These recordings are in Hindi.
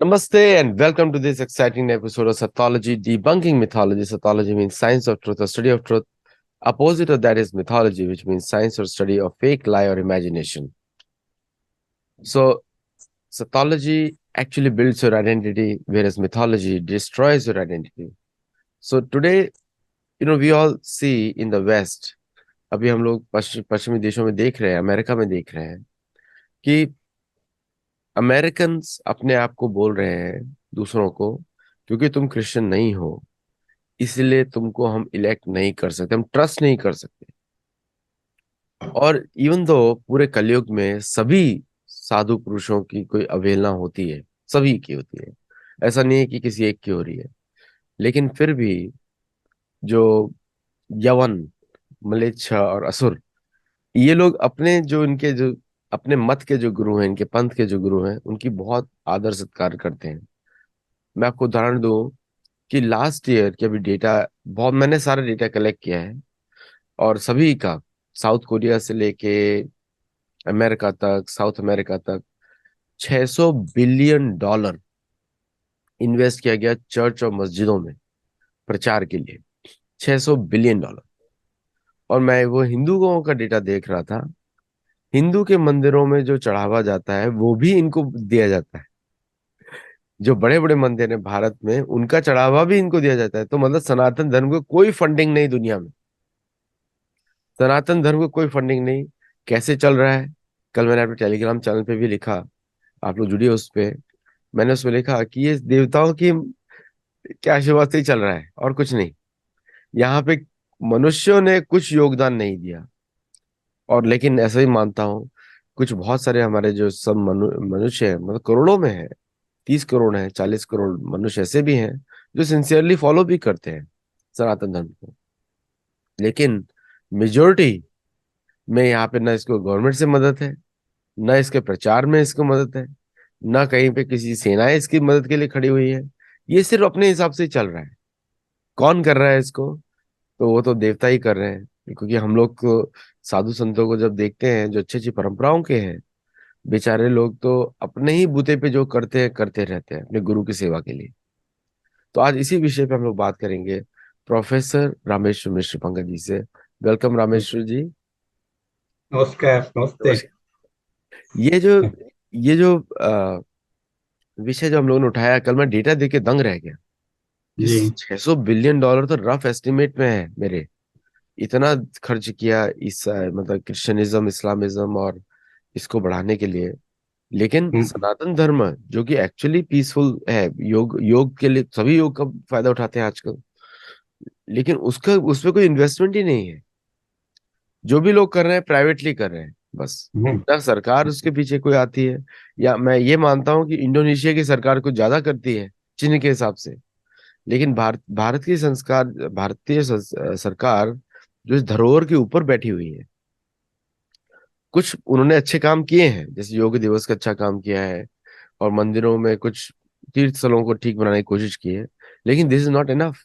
Namaste and welcome to this exciting episode of Sathology Debunking Mythology. Sathology means science of truth or study of truth. Opposite of that is mythology, which means science or study of fake, lie, or imagination. So, Sathology actually builds your identity, whereas mythology destroys your identity. So today, we all see in the West, अभी हम लोग पश्चिमी देशों में देख रहे हैं, अमेरिका में देख रहे हैं कि अमेरिकन अपने आप को बोल रहे हैं दूसरों को, क्योंकि तुम क्रिश्चियन नहीं हो इसलिए तुमको हम इलेक्ट नहीं कर सकते, हम ट्रस्ट नहीं कर सकते। और इवन दो पूरे कलयुग में सभी साधु पुरुषों की कोई अवहेलना होती है, सभी की होती है, ऐसा नहीं है कि किसी एक की हो रही है। लेकिन फिर भी जो यवन, म्लेच्छ और असुर, ये लोग अपने जो इनके जो अपने मत के जो गुरु हैं, इनके पंथ के जो गुरु हैं, उनकी बहुत आदर सत्कार करते हैं। मैं आपको उदाहरण दूं कि लास्ट ईयर के अभी डेटा, बहुत मैंने सारा डेटा कलेक्ट किया है और सभी का, साउथ कोरिया से लेके अमेरिका तक, साउथ अमेरिका तक, 600 बिलियन डॉलर इन्वेस्ट किया गया चर्च और मस्जिदों में प्रचार के लिए। 600 बिलियन डॉलर। और मैं वो हिंदुओं का डेटा देख रहा था, हिंदू के मंदिरों में जो चढ़ावा जाता है वो भी इनको दिया जाता है। जो बड़े बड़े मंदिर हैं भारत में, उनका चढ़ावा भी इनको दिया जाता है। तो मतलब सनातन धर्म को कोई फंडिंग नहीं दुनिया में, सनातन धर्म को कोई फंडिंग नहीं। कैसे चल रहा है? कल मैंने अपने टेलीग्राम चैनल पे भी लिखा, आप लोग जुड़िए उस पे। मैंने उसमें लिखा कि ये देवताओं की क्या आशीर्वाद से ही चल रहा है और कुछ नहीं। यहाँ पे मनुष्यों ने कुछ योगदान नहीं दिया। और लेकिन ऐसा ही मानता हूँ, कुछ बहुत सारे हमारे जो सब मनुष्य हैं, मतलब करोड़ों में है, 30 करोड़ है, 40 करोड़ मनुष्य ऐसे भी हैं जो सिंसियरली फॉलो भी करते हैं सनातन धर्म को। लेकिन मेजोरिटी में यहाँ पे ना इसको गवर्नमेंट से मदद है, ना इसके प्रचार में इसको मदद है, ना कहीं पे किसी सेनाएं इसकी मदद के लिए खड़ी हुई है। ये सिर्फ अपने हिसाब से ही चल रहा है। कौन कर रहा है इसको? तो वो तो देवता ही कर रहे हैं। क्योंकि हम लोग को, साधु संतों को जब देखते हैं जो अच्छी अच्छी परंपराओं के हैं, बेचारे लोग तो अपने ही बूते पे जो करते हैं करते रहते हैं अपने गुरु की सेवा के लिए। तो आज इसी विषय पे हम लोग बात करेंगे प्रोफेसर रामेश्वर मिश्र पंकज जी से। वेलकम रामेश्वर जी। नमस्कार। नमस्ते। नमस्कार। ये जो ये जो विषय जो हम लोगों ने उठाया, कल मैं डेटा देख के दंग रह गया कि जी। 600 बिलियन डॉलर तो रफ एस्टिमेट में है मेरे। इतना खर्च किया इस मतलब क्रिश्चियनिज्म, इस्लामिज्म और इसको बढ़ाने के लिए। लेकिन हम्म, सनातन धर्म जो कि एक्चुअली पीसफुल है, योग योग के लिए सभी योग का फायदा उठाते हैं आजकल, लेकिन उसका उसमें कोई इन्वेस्टमेंट ही नहीं है। जो भी लोग कर रहे हैं प्राइवेटली कर रहे हैं बस। हम्म, ना सरकार उसके पीछे कोई आती है, या मैं ये मानता हूँ कि इंडोनेशिया की सरकार कुछ ज्यादा करती है चीन के हिसाब से। लेकिन भारत की संस्कार, भारतीय सरकार जो इस धरोहर के ऊपर बैठी हुई है, कुछ उन्होंने अच्छे काम किए हैं, जैसे योग दिवस का अच्छा काम किया है और मंदिरों में कुछ तीर्थ स्थलों को ठीक बनाने की कोशिश की है। लेकिन दिस इज नॉट इनफ।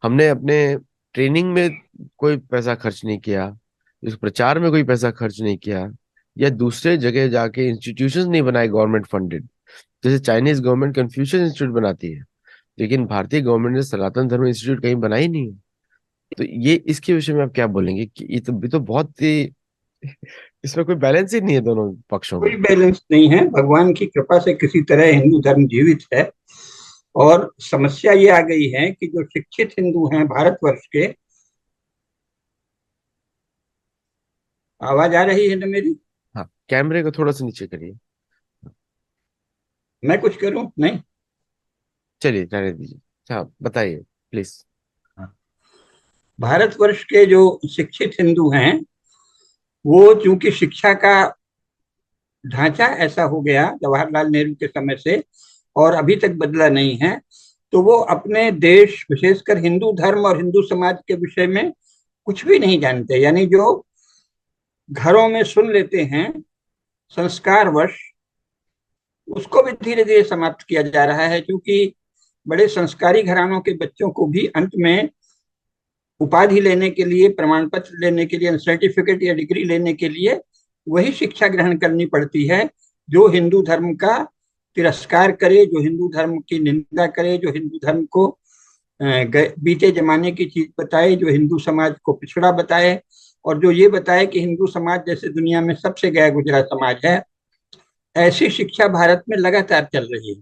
हमने अपने ट्रेनिंग में कोई पैसा खर्च नहीं किया, इस प्रचार में कोई पैसा खर्च नहीं किया, या दूसरे जगह जाके इंस्टीट्यूशंस नहीं बनाए गवर्नमेंट फंडेड। जैसे चाइनीज गवर्नमेंट कन्फ्यूशियस इंस्टीट्यूट बनाती है, लेकिन भारतीय गवर्नमेंट ने सनातन धर्म इंस्टीट्यूट कहीं बनाई नहीं है। तो ये इसके विषय में आप क्या बोलेंगे कि ये तो बहुत ही इसमें कोई बैलेंस ही नहीं है दोनों पक्षों कोई में। बैलेंस नहीं है। भगवान की कृपा से किसी तरह हिंदू धर्म जीवित है। और समस्या ये आ गई है कि जो शिक्षित हिंदू हैं भारतवर्ष के। आवाज आ रही है ना मेरी? हाँ, कैमरे को थोड़ा सा नीचे करिए। मैं कुछ करूं? नहीं। चलिए रहने दीजिए, हाँ बताइए प्लीज। भारतवर्ष के जो शिक्षित हिंदू हैं, वो चूंकि शिक्षा का ढांचा ऐसा हो गया जवाहरलाल नेहरू के समय से, और अभी तक बदला नहीं है, तो वो अपने देश, विशेषकर हिंदू धर्म और हिंदू समाज के विषय में कुछ भी नहीं जानते। यानी जो घरों में सुन लेते हैं संस्कारवश, उसको भी धीरे धीरे समाप्त किया जा रहा है। क्योंकि बड़े संस्कारी घरानों के बच्चों को भी अंत में उपाधि लेने के लिए, प्रमाण पत्र लेने के लिए, सर्टिफिकेट या डिग्री लेने के लिए वही शिक्षा ग्रहण करनी पड़ती है जो हिंदू धर्म का तिरस्कार करे, जो हिंदू धर्म की निंदा करे, जो हिंदू धर्म को बीते जमाने की चीज बताए, जो हिंदू समाज को पिछड़ा बताए, और जो ये बताए कि हिंदू समाज जैसे दुनिया में सबसे गया गुजरा समाज है। ऐसी शिक्षा भारत में लगातार चल रही है,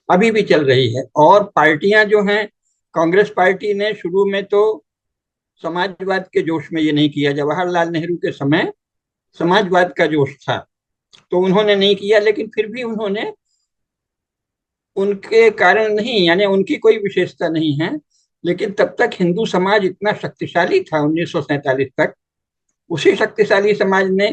अभी भी चल रही है। और पार्टियां जो हैं, कांग्रेस पार्टी ने शुरू में तो समाजवाद के जोश में ये नहीं किया। जवाहरलाल नेहरू के समय समाजवाद का जोश था तो उन्होंने नहीं किया, लेकिन फिर भी उन्होंने, उनके कारण नहीं, यानी उनकी कोई विशेषता नहीं है, लेकिन तब तक हिंदू समाज इतना शक्तिशाली था 1947 तक। उसी शक्तिशाली समाज ने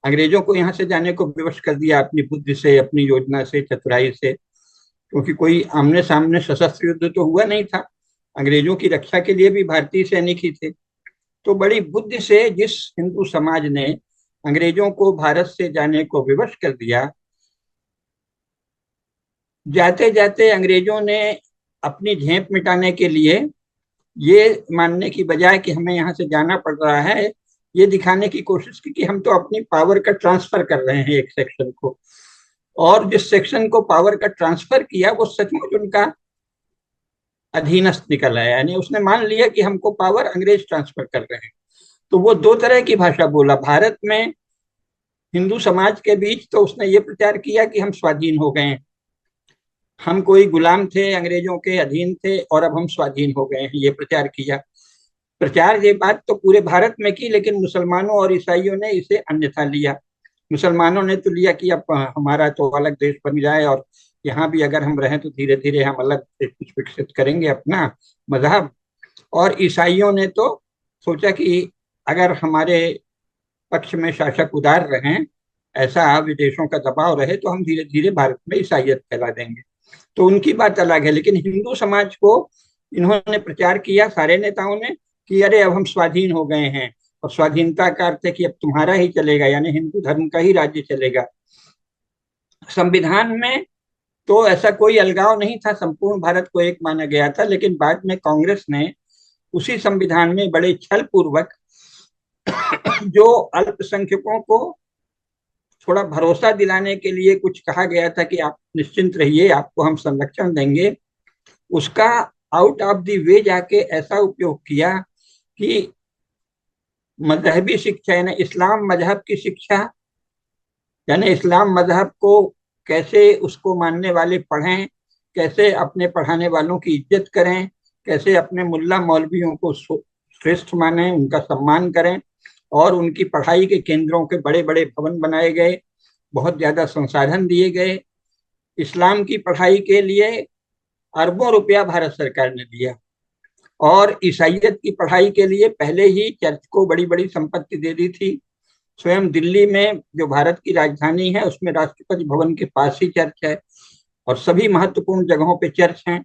अंग्रेजों को यहाँ से जाने को विवश कर दिया, अपनी बुद्धि से, अपनी योजना से, चतुराई से। क्योंकि कोई आमने सामने सशस्त्र युद्ध तो हुआ नहीं था, अंग्रेजों की रक्षा के लिए भी भारतीय सैनिक ही थे। तो बड़ी बुद्धि से जिस हिंदू समाज ने अंग्रेजों को भारत से जाने को विवश कर दिया, जाते जाते अंग्रेजों ने अपनी झेप मिटाने के लिए ये मानने की बजाय कि हमें यहाँ से जाना पड़ रहा है, ये दिखाने की कोशिश की कि हम तो अपनी पावर का ट्रांसफर कर रहे हैं एक सेक्शन को। और जिस सेक्शन को पावर का ट्रांसफर किया वो सचमुच उनका अधीनस्थ निकल आया, यानी उसने मान लिया कि हमको पावर अंग्रेज ट्रांसफर कर रहे हैं। तो वो दो तरह की भाषा बोला भारत में हिंदू समाज के बीच। तो उसने ये प्रचार किया कि हम स्वाधीन हो गए, हम कोई गुलाम थे, अंग्रेजों के अधीन थे, और अब हम स्वाधीन हो गए हैं, ये प्रचार किया। प्रचार ये बात तो पूरे भारत में की, लेकिन मुसलमानों और ईसाइयों ने इसे अन्यथा लिया। मुसलमानों ने तो लिया कि अब हमारा तो अलग देश बन जाए, और यहाँ भी अगर हम रहें तो धीरे धीरे हम अलग कुछ विकसित करेंगे अपना मजहब। और ईसाइयों ने तो सोचा कि अगर हमारे पक्ष में शासक उदार रहें, ऐसा विदेशों का दबाव रहे, तो हम धीरे धीरे भारत में ईसाइयत फैला देंगे। तो उनकी बात अलग है। लेकिन हिंदू समाज को इन्होंने प्रचार किया, सारे नेताओं ने, कि अरे अब हम स्वाधीन हो गए हैं, और स्वाधीनता का अर्थ है कि अब तुम्हारा ही चलेगा, यानी हिंदू धर्म का ही राज्य चलेगा। संविधान में तो ऐसा कोई अलगाव नहीं था, संपूर्ण भारत को एक माना गया था। लेकिन बाद में कांग्रेस ने उसी संविधान में बड़े छल पूर्वक जो अल्पसंख्यकों को थोड़ा भरोसा दिलाने के लिए कुछ कहा गया था कि आप निश्चिंत रहिए, आपको हम संरक्षण देंगे, उसका आउट ऑफ द वे जाके ऐसा उपयोग किया कि मजहबी शिक्षा, यानी इस्लाम मजहब की शिक्षा, यानी इस्लाम मजहब को कैसे उसको मानने वाले पढ़ें, कैसे अपने पढ़ाने वालों की इज्जत करें, कैसे अपने मुल्ला मौलवियों को श्रेष्ठ माने, उनका सम्मान करें। और उनकी पढ़ाई के केंद्रों के बड़े बड़े भवन बनाए गए, बहुत ज्यादा संसाधन दिए गए। इस्लाम की पढ़ाई के लिए अरबों रुपया भारत सरकार ने दिया, और ईसाइयत की पढ़ाई के लिए पहले ही चर्च को बड़ी बड़ी संपत्ति दे दी थी। स्वयं दिल्ली में जो भारत की राजधानी है, उसमें राष्ट्रपति भवन के पास ही चर्च है, और सभी महत्वपूर्ण जगहों पे चर्च हैं।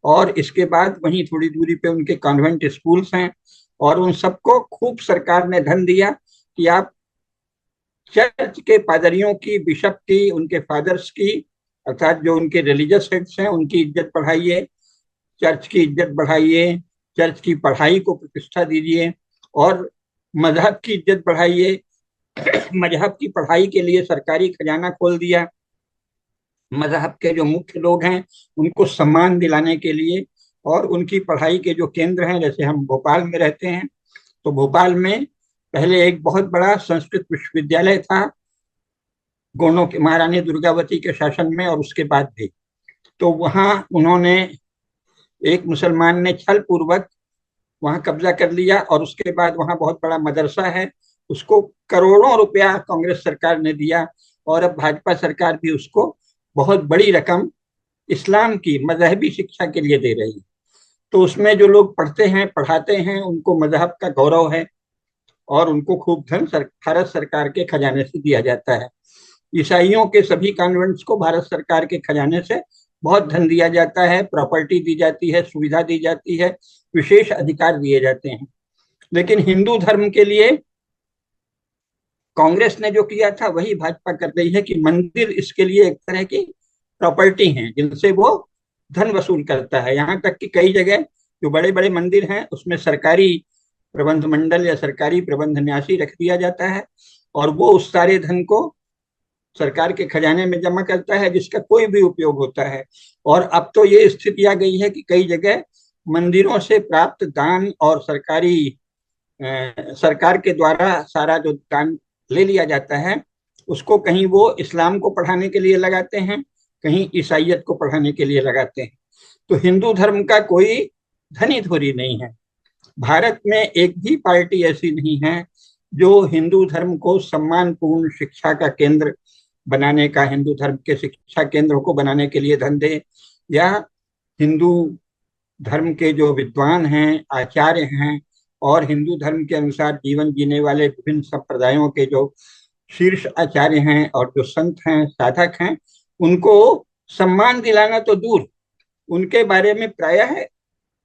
और इसके बाद वहीं थोड़ी दूरी पे उनके कॉन्वेंट स्कूल्स हैं, और उन सबको खूब सरकार ने धन दिया कि आप चर्च के पादरियों की, बिशप की, उनके फादर्स की, अर्थात जो उनके रिलीजियस हेड्स हैं, उनकी इज्जत बढ़ाइए, चर्च की इज्जत बढ़ाइए, चर्च की पढ़ाई को प्रतिष्ठा दीजिए, और मजहब की इज्जत बढ़ाइए। मजहब की पढ़ाई के लिए सरकारी खजाना खोल दिया, मजहब के जो मुख्य लोग हैं उनको सम्मान दिलाने के लिए। और उनकी पढ़ाई के जो केंद्र हैं, जैसे हम भोपाल में रहते हैं, तो भोपाल में पहले एक बहुत बड़ा संस्कृत विश्वविद्यालय था, गोंडों के महारानी दुर्गावती के शासन में, और उसके बाद भी। तो वहाँ उन्होंने, एक मुसलमान ने छल पूर्वक वहां कब्जा कर लिया, और उसके बाद वहां बहुत बड़ा मदरसा है, उसको करोड़ों रुपया कांग्रेस सरकार ने दिया, और अब भाजपा सरकार भी उसको बहुत बड़ी रकम इस्लाम की मजहबी शिक्षा के लिए दे रही है। तो उसमें जो लोग पढ़ते हैं, पढ़ाते हैं, उनको मजहब का गौरव है, और उनको खूब धन भारत सरकार के खजाने से दिया जाता है। ईसाइयों के सभी कॉन्वेंट्स को भारत सरकार के खजाने से बहुत धन दिया जाता है, प्रॉपर्टी दी जाती है, सुविधा दी जाती है, विशेष अधिकार दिए जाते हैं। लेकिन हिंदू धर्म के लिए कांग्रेस ने जो किया था वही भाजपा कर रही है, कि मंदिर इसके लिए एक तरह की प्रॉपर्टी है जिनसे वो धन वसूल करता है। यहाँ तक कि कई जगह जो बड़े बड़े मंदिर हैं उसमें सरकारी प्रबंध मंडल या सरकारी प्रबंध न्यासी रख दिया जाता है, और वो उस सारे धन को सरकार के खजाने में जमा करता है, जिसका कोई भी उपयोग होता है। और अब तो ये स्थिति आ गई है कि कई जगह मंदिरों से प्राप्त दान और सरकार के द्वारा सारा जो दान ले लिया जाता है, उसको कहीं वो इस्लाम को पढ़ाने के लिए लगाते हैं, कहीं ईसाइयत को पढ़ाने के लिए लगाते हैं। तो हिंदू धर्म का कोई धनी धोरी नहीं है। भारत में एक भी पार्टी ऐसी नहीं है जो हिंदू धर्म को सम्मानपूर्ण शिक्षा का केंद्र बनाने का, हिंदू धर्म के शिक्षा केंद्रों को बनाने के लिए धन दे, या हिंदू धर्म के जो विद्वान हैं, आचार्य हैं, और हिंदू धर्म के अनुसार जीवन जीने वाले विभिन्न संप्रदायों के जो शीर्ष आचार्य हैं और जो संत हैं, साधक हैं, उनको सम्मान दिलाना तो दूर, उनके बारे में प्रायः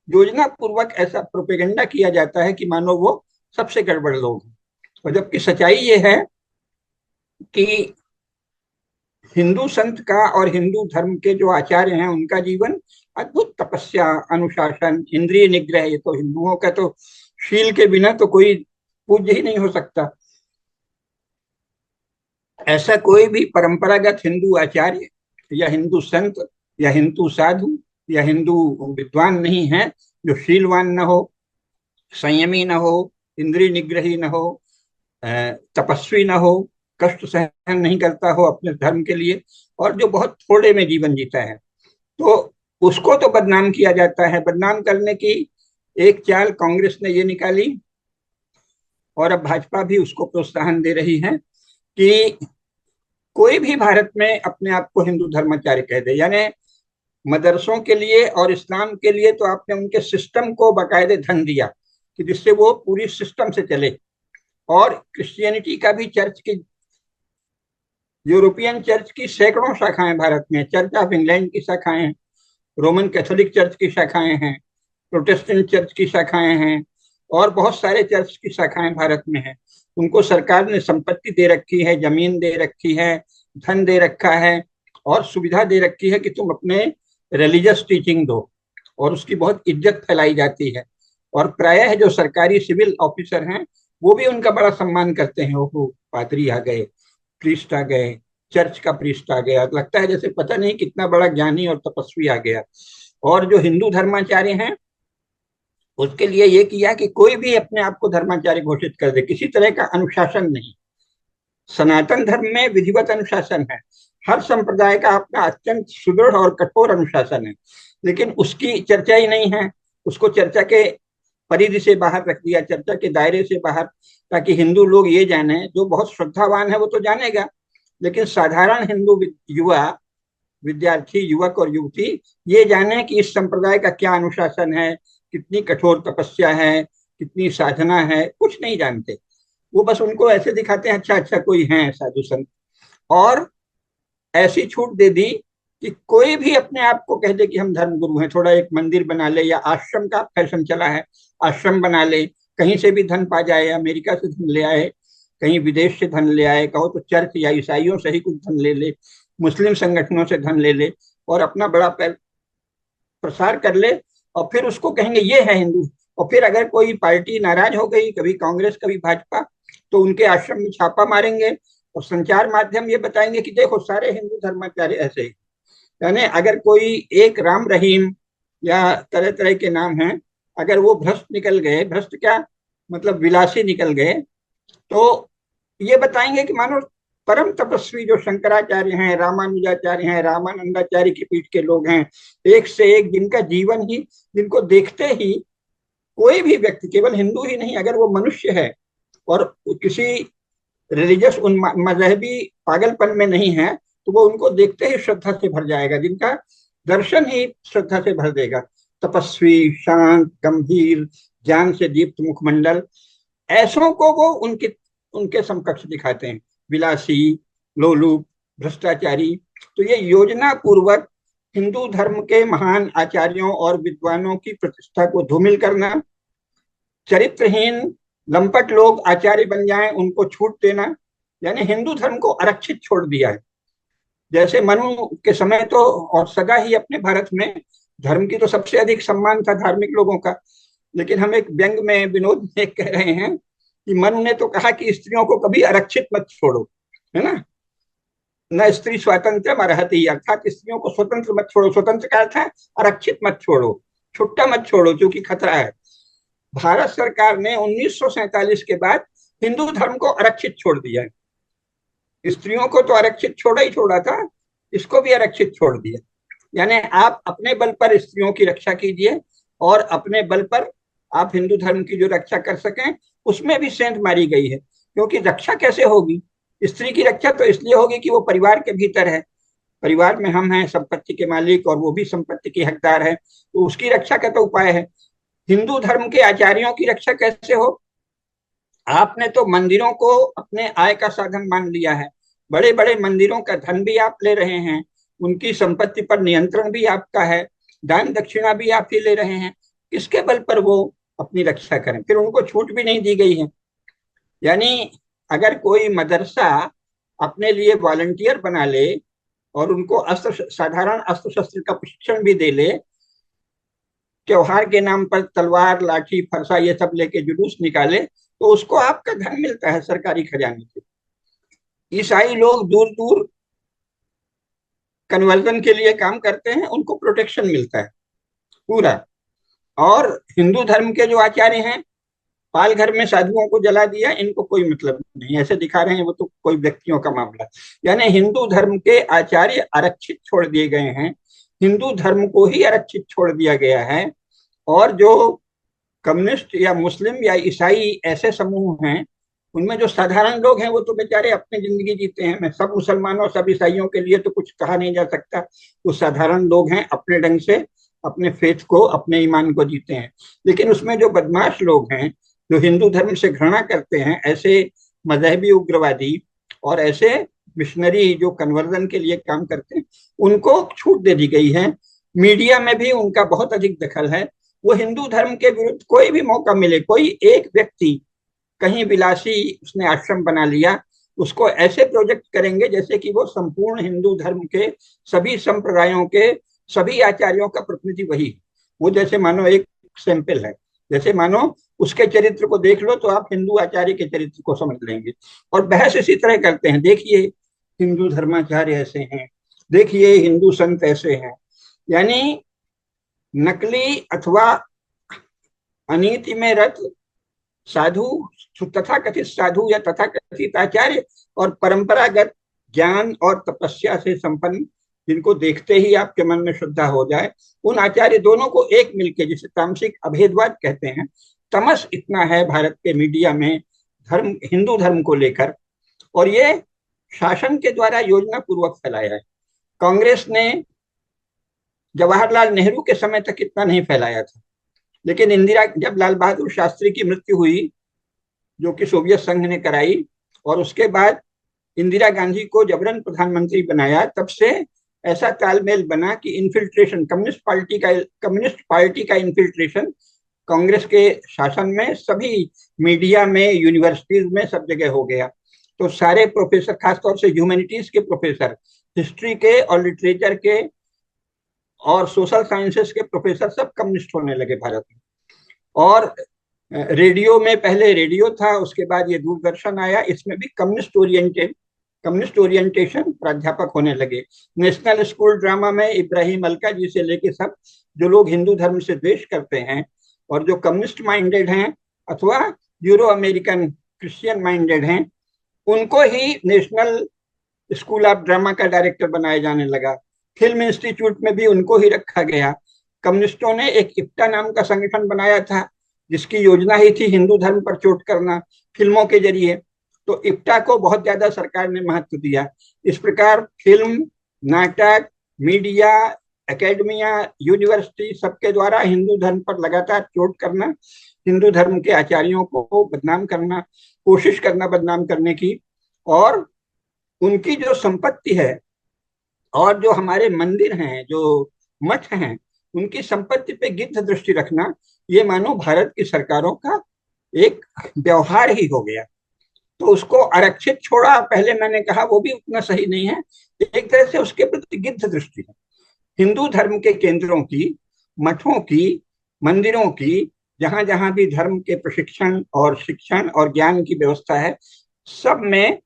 योजना पूर्वक ऐसा प्रोपेगेंडा किया जाता है कि मानो वो सबसे गड़बड़ लोग हैं। और जबकि सच्चाई ये है कि हिंदू संत का और हिंदू धर्म के जो आचार्य हैं, उनका जीवन अद्भुत तपस्या, अनुशासन, इंद्रिय निग्रह, ये तो हिंदुओं का तो शील के बिना तो कोई पूज्य ही नहीं हो सकता। ऐसा कोई भी परंपरागत हिंदू आचार्य या हिंदू संत या हिंदू साधु या हिंदू विद्वान नहीं है जो शीलवान न हो, संयमी न हो, इंद्रिय निग्रही न हो, तपस्वी न हो, कष्ट सहन नहीं करता हो अपने धर्म के लिए, और जो बहुत थोड़े में जीवन जीता है, तो उसको तो बदनाम किया जाता है। बदनाम करने की एक चाल कांग्रेस ने ये निकाली, और अब भाजपा भी उसको प्रोत्साहन दे रही है कि कोई भी भारत में अपने आप को हिंदू धर्माचार्य कह दे, यानी मदरसों के लिए और इस्लाम के लिए तो आपने उनके सिस्टम को बाकायदे धन दिया कि जिससे वो पूरी सिस्टम से चले। और क्रिश्चियनिटी का भी, चर्च की, यूरोपियन चर्च की सैकड़ों शाखाएं भारत में, चर्च ऑफ इंग्लैंड की शाखाएं हैं, रोमन कैथोलिक चर्च की शाखाएं हैं, प्रोटेस्टेंट चर्च की शाखाएं हैं, और बहुत सारे चर्च की शाखाएं भारत में हैं। उनको सरकार ने संपत्ति दे रखी है, जमीन दे रखी है, धन दे रखा है, और सुविधा दे रखी है कि तुम अपने रिलीजियस टीचिंग दो, और उसकी बहुत इज्जत फैलाई जाती है। और प्रायः जो सरकारी सिविल ऑफिसर हैं, वो भी उनका बड़ा सम्मान करते हैं। वो पादरी आ गए, प्रीस्ट आ गए, चर्च का प्रीस्ट आ गया, लगता है जैसे पता नहीं कितना बड़ा ज्ञानी और तपस्वी आ गया। और जो हिंदू धर्माचार्य हैं, उसके लिए ये किया कि कोई भी अपने आप को धर्माचार्य घोषित कर दे, किसी तरह का अनुशासन नहीं। सनातन धर्म में विधिवत अनुशासन है, हर संप्रदाय का अपना अत्यंत सुदृढ़ और कठोर अनुशासन है, लेकिन उसकी चर्चा ही नहीं है। उसको चर्चा के परिधि से बाहर रख दिया, चर्चा के दायरे से बाहर, ताकि हिंदू लोग ये जाने, जो बहुत श्रद्धावान है वो तो जानेगा, लेकिन साधारण हिंदू युवा, विद्यार्थी, युवक और युवती ये जाने कि इस संप्रदाय का क्या अनुशासन है, कितनी कठोर तपस्या है, कितनी साधना है, कुछ नहीं जानते। वो बस उनको ऐसे दिखाते हैं, अच्छा अच्छा कोई है साधु संत। और ऐसी छूट दे दी कि कोई भी अपने आप को कह दे कि हम धर्म गुरु हैं, थोड़ा एक मंदिर बना ले, या आश्रम का फैशन चला है, आश्रम बना ले, कहीं से भी धन पा जाए, अमेरिका से धन ले आए, कहीं विदेश से धन ले आए, कहो तो चर्च या ईसाइयों से ही कुछ धन ले ले, मुस्लिम संगठनों से धन ले ले, और अपना बड़ा प्रसार कर ले, और फिर उसको कहेंगे ये है हिंदू। और फिर अगर कोई पार्टी नाराज हो गई, कभी कांग्रेस कभी भाजपा, तो उनके आश्रम में छापा मारेंगे, और संचार माध्यम ये बताएंगे कि देखो सारे हिंदू धर्माचार्य ऐसे ही। यानी अगर कोई एक राम रहीम या तरह तरह के नाम हैं, अगर वो भ्रष्ट निकल गए, भ्रष्ट क्या मतलब विलासी निकल गए, तो ये बताएंगे कि मानो परम तपस्वी जो शंकराचार्य हैं, रामानुजाचार्य हैं, रामानंदाचार्य की पीठ के लोग हैं, एक से एक, जिनका जीवन ही, जिनको देखते ही कोई भी व्यक्ति, केवल हिंदू ही नहीं, अगर वो मनुष्य है और किसी रिलीजियस उन मजहबी पागलपन में नहीं है, तो वो उनको देखते ही श्रद्धा से भर जाएगा, जिनका दर्शन ही श्रद्धा से भर देगा। तपस्वी, शांत, गंभीर, ज्ञान से दीप्त मुखमंडल, ऐसों को वो उनके उनके समकक्ष दिखाते हैं, विलासी, लोलुप, भ्रष्टाचारी। तो ये योजना पूर्वक हिंदू धर्म के महान आचार्यों और विद्वानों की प्रतिष्ठा को धूमिल करना, चरित्रहीन लंपट लोग आचार्य बन जाएं, उनको छूट देना, यानी हिंदू धर्म को आरक्षित छोड़ दिया है। जैसे मनु के समय तो, और सदा ही अपने भारत में धर्म की तो सबसे अधिक सम्मान था धार्मिक लोगों का, लेकिन हम एक व्यंग में, विनोद में कह रहे हैं कि मनु ने तो कहा कि स्त्रियों को कभी आरक्षित मत छोड़ो, है ना। न स्त्री स्वातंत्र अर्हति, अर्थात स्त्रियों को स्वतंत्र मत छोड़ो। स्वतंत्र का अर्थ है आरक्षित मत छोड़ो, छुट्टा मत छोड़ो, क्योंकि खतरा है। भारत सरकार ने 1947 के बाद हिंदू धर्म को आरक्षित छोड़ दिया है। स्त्रियों को तो आरक्षित छोड़ा ही छोड़ा था, इसको भी आरक्षित छोड़ दिया। यानी आप अपने बल पर स्त्रियों की रक्षा कीजिए और अपने बल पर आप हिंदू धर्म की जो रक्षा कर सकें उसमें भी सेंध मारी गई है। क्योंकि रक्षा कैसे होगी? स्त्री की रक्षा तो इसलिए होगी कि वो परिवार के भीतर है, परिवार में हम हैं संपत्ति के मालिक और वो भी संपत्ति की हकदार है, तो उसकी रक्षा का तो उपाय है। हिंदू धर्म के आचार्यों की रक्षा कैसे हो? आपने तो मंदिरों को अपने आय का साधन मान लिया है, बड़े बड़े मंदिरों का धन भी आप ले रहे हैं, उनकी संपत्ति पर नियंत्रण भी आपका है, दान दक्षिणा भी आप ही ले रहे हैं। किसके बल पर वो अपनी रक्षा करें? फिर उनको छूट भी नहीं दी गई है। यानी अगर कोई मदरसा अपने लिए वॉलंटियर बना ले और उनको साधारण अस्त्र शस्त्र का प्रशिक्षण भी दे ले, त्योहार के नाम पर तलवार लाठी फरसा ये सब लेके जुलूस निकाले, तो उसको आपका धन मिलता है सरकारी खजाने से। ईसाई लोग दूर दूर कन्वर्जन के लिए काम करते हैं, उनको प्रोटेक्शन मिलता है पूरा। और हिंदू धर्म के जो आचार्य हैं, पाल घर में साधुओं को जला दिया, इनको कोई मतलब नहीं, ऐसे दिखा रहे हैं वो तो कोई व्यक्तियों का मामला। यानी हिंदू धर्म के आचार्य आरक्षित छोड़ दिए गए हैं, हिंदू धर्म को ही आरक्षित छोड़ दिया गया है। और जो कम्युनिस्ट या मुस्लिम या ईसाई ऐसे समूह हैं, उनमें जो साधारण लोग हैं वो तो बेचारे अपनी जिंदगी जीते हैं। मैं सब मुसलमानों सब ईसाइयों के लिए तो कुछ कहा नहीं जा सकता, वो साधारण लोग हैं, अपने ढंग से अपने फेथ को अपने ईमान को जीते हैं। लेकिन उसमें जो बदमाश लोग हैं, जो हिंदू धर्म से घृणा करते हैं, ऐसे मजहबी उग्रवादी और ऐसे मिशनरी जो कन्वर्जन के लिए काम करते हैं, उनको छूट दे दी गई है। मीडिया में भी उनका बहुत अधिक दखल है। वो हिंदू धर्म के विरुद्ध कोई भी मौका मिले, कोई एक व्यक्ति कहीं विलासी उसने आश्रम बना लिया, उसको ऐसे प्रोजेक्ट करेंगे जैसे कि वो संपूर्ण हिंदू धर्म के सभी संप्रदायों के सभी आचार्यों का प्रतिनिधि वही। वो जैसे मानो एक सैंपल है, जैसे मानो उसके चरित्र को देख लो तो आप हिंदू आचार्य के चरित्र को समझ लेंगे। और बहस इसी तरह करते हैं, देखिए हिंदू धर्माचार्य ऐसे हैं, देखिए हिंदू संत ऐसे हैं। यानी नकली अथवा अनीति में रत साधु, तथा कथित साधु या तथा कथित आचार्य, और परंपरागत ज्ञान और तपस्या से संपन्न, जिनको देखते ही आपके मन में श्रद्धा हो जाए, उन आचार्य दोनों को एक मिलके, जिसे तामसिक अभेदवाद कहते हैं। तमस इतना है भारत के मीडिया में धर्म, हिंदू धर्म को लेकर, और ये शासन के द्वारा योजना पूर्वक फैलाया है। कांग्रेस ने जवाहरलाल नेहरू के समय तक इतना नहीं फैलाया था, लेकिन इंदिरा, जब लाल बहादुर शास्त्री की मृत्यु हुई जो कि सोवियत संघ ने कराई, और उसके बाद इंदिरा गांधी को जबरन प्रधानमंत्री बनाया, तब से ऐसा तालमेल बना कि इन्फिल्ट्रेशन, कम्युनिस्ट पार्टी का इन्फिल्ट्रेशन कांग्रेस के शासन में सभी मीडिया में, यूनिवर्सिटीज में, सब जगह हो गया। तो सारे प्रोफेसर, खासतौर से ह्यूमैनिटीज के प्रोफेसर, हिस्ट्री के और लिटरेचर के और सोशल साइंसेस के प्रोफेसर सब कम्युनिस्ट होने लगे भारत में। और रेडियो में, पहले रेडियो था, उसके बाद ये दूरदर्शन आया, इसमें भी कम्युनिस्ट ओरिएंटेशन प्राध्यापक होने लगे। नेशनल स्कूल ड्रामा में इब्राहिम अलका जी से लेके सब जो लोग हिंदू धर्म से द्वेष करते हैं और जो कम्युनिस्ट माइंडेड हैं अथवा यूरो अमेरिकन क्रिश्चियन माइंडेड हैं, उनको ही नेशनल स्कूल ऑफ ड्रामा का डायरेक्टर बनाया जाने लगा। फिल्म इंस्टीट्यूट में भी उनको ही रखा गया। कम्युनिस्टों ने एक इप्टा नाम का संगठन बनाया था, जिसकी योजना ही थी हिंदू धर्म पर चोट करना फिल्मों के जरिए। तो इप्टा को बहुत ज्यादा सरकार ने महत्व दिया। इस प्रकार फिल्म, नाटक, मीडिया, एकेडमिया, यूनिवर्सिटी, सबके द्वारा हिंदू धर्म पर लगातार चोट करना, हिंदू धर्म के आचार्यों को बदनाम करना, कोशिश करना बदनाम करने की, और उनकी जो संपत्ति है और जो हमारे मंदिर हैं, जो मठ हैं, उनकी संपत्ति पे गिद्ध दृष्टि रखना, ये मानो भारत की सरकारों का एक व्यवहार ही हो गया। तो उसको आरक्षित छोड़ा, पहले मैंने कहा, वो भी उतना सही नहीं है, एक तरह से उसके प्रति गिद्ध दृष्टि है। हिंदू धर्म के केंद्रों की, मठों की, मंदिरों की, जहां जहां भी धर्म के प्रशिक्षण और शिक्षण और ज्ञान की व्यवस्था है, सब में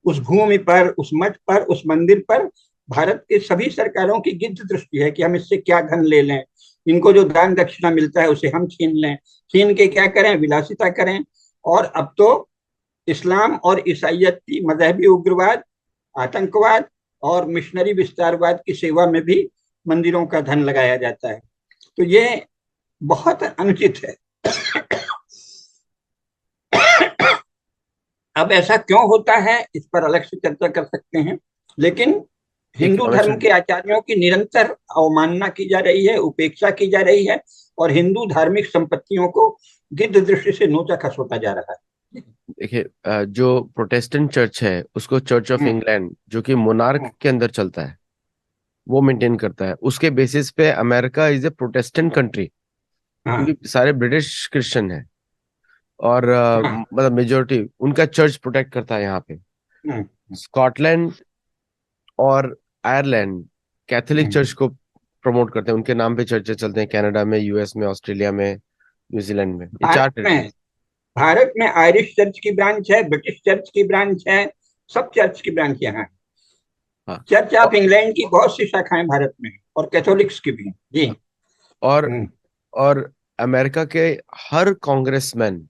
उस भूमि पर, उस मठ पर, उस मंदिर पर भारत के सभी सरकारों की गिद्ध दृष्टि है कि हम इससे क्या धन ले लें, इनको जो दान दक्षिणा मिलता है उसे हम छीन लें, छीन के क्या करें, विलासिता करें। और अब तो इस्लाम और ईसाइयत की मजहबी उग्रवाद, आतंकवाद और मिशनरी विस्तारवाद की सेवा में भी मंदिरों का धन लगाया जाता है। तो ये बहुत अनुचित है। अब ऐसा क्यों होता है इस पर अलग से चर्चा कर सकते हैं, लेकिन एक हिंदू रमेश, धर्म के आचार्यों की निरंतर अवमानना की जा रही है, उपेक्षा की जा रही है, और हिंदू धार्मिक संपत्तियों को गिद्ध दृष्टि से नोचा खसोटा जा रहा है। देखिए जो प्रोटेस्टेंट चर्च है उसको चर्च ऑफ हम्म, इंग्लैंड जो कि मोनार्क हम्म, के अंदर चलता है वो मेंटेन करता है। उसके बेसिस पे America is a Protestant country, हाँ, क्योंकि सारे ब्रिटिश क्रिश्चियन हैं और हाँ, मतलब मेजोरिटी उनका चर्च प्रोटेक्ट करता है यहाँ पे। हम्म, स्कॉटलैंड और आयरलैंड कैथोलिक हम्म। चर्च को प्रमोट करते हैं, उनके नाम पे चर्चें चलते हैं, कनाडा में, यूएस में, ऑस्ट्रेलिया में, न्यूजीलैंड में, ये भारत चार टेरिटरी। में भारत में आयरिश चर्च की ब्रांच है, ब्रिटिश चर्च की ब्रांच है, सब चर्च की ब्रांच यहाँ है। हाँ। चर्च ऑफ इंग्लैंड की बहुत सी शाखाएं भारत में हैं, और कैथोलिक्स की भी हैं। जी। और हम्म, और अमेरिका के हर कांग्रेसमैन,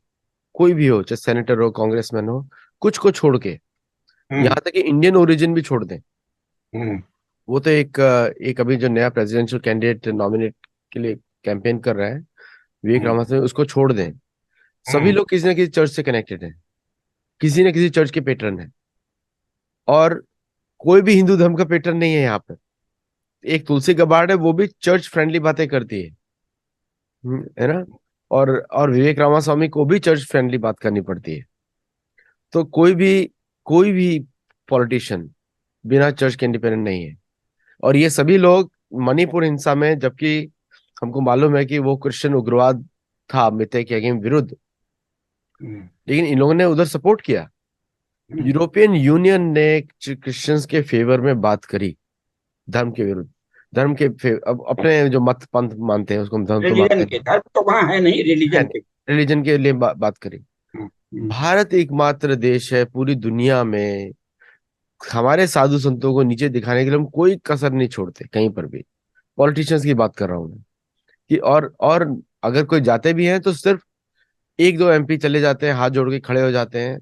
कोई भी हो, चाहे सेनेटर हो, कांग्रेसमैन हो, कुछ को छोड़ के, हम्म, यहाँ तक कि इंडियन ओरिजिन भी छोड़ दें, हम्म, वो तो एक अभी जो नया प्रेसिडेंशियल कैंडिडेट नॉमिनेट के लिए कैंपेन कर रहा है, विवेक हम्म, रामास्वामी, उसको छोड़ दें। सभी हम्म। लोग किसी न किसी चर्च से कनेक्टेड हैं, किसी न किसी चर्च के पेट्रन है। और कोई भी हिंदू धर्म का पेट्रन नहीं है यहाँ पर। एक तुलसी गबार्ड है, वो भी चर्च फ्रेंडली बातें करती है, है ना। और विवेक रामास्वामी को भी चर्च फ्रेंडली बात करनी पड़ती है। तो कोई भी पॉलिटिशियन बिना चर्च के इंडिपेंडेंट नहीं है। और ये सभी लोग मणिपुर हिंसा में, जबकि हमको मालूम है कि वो क्रिश्चियन उग्रवाद था मिते के अगेंस्ट विरुद्ध, हम्म, लेकिन इन लोगों ने उधर सपोर्ट किया। हम्म। यूरोपियन यूनियन ने क्रिश्चियंस के फेवर में बात करी, धर्म के विरुद्ध, अब अपने जो मत पंथ मानते हैं उसको हम धर्म तो रिलीजन मानते के धर्म तो वहां है नहीं, रिलीजन हैं, के। रिलीजन के लिए बात करी। हम्म, हम्म, भारत एकमात्र देश है पूरी दुनिया में, हमारे साधु संतों को नीचे दिखाने के लिए हम कोई कसर नहीं छोड़ते कहीं पर भी। पॉलिटिशियंस की बात कर रहा हूँ मैं, कि और अगर कोई जाते भी हैं तो सिर्फ एक दो एमपी चले जाते हैं, हाथ जोड़ के खड़े हो जाते हैं,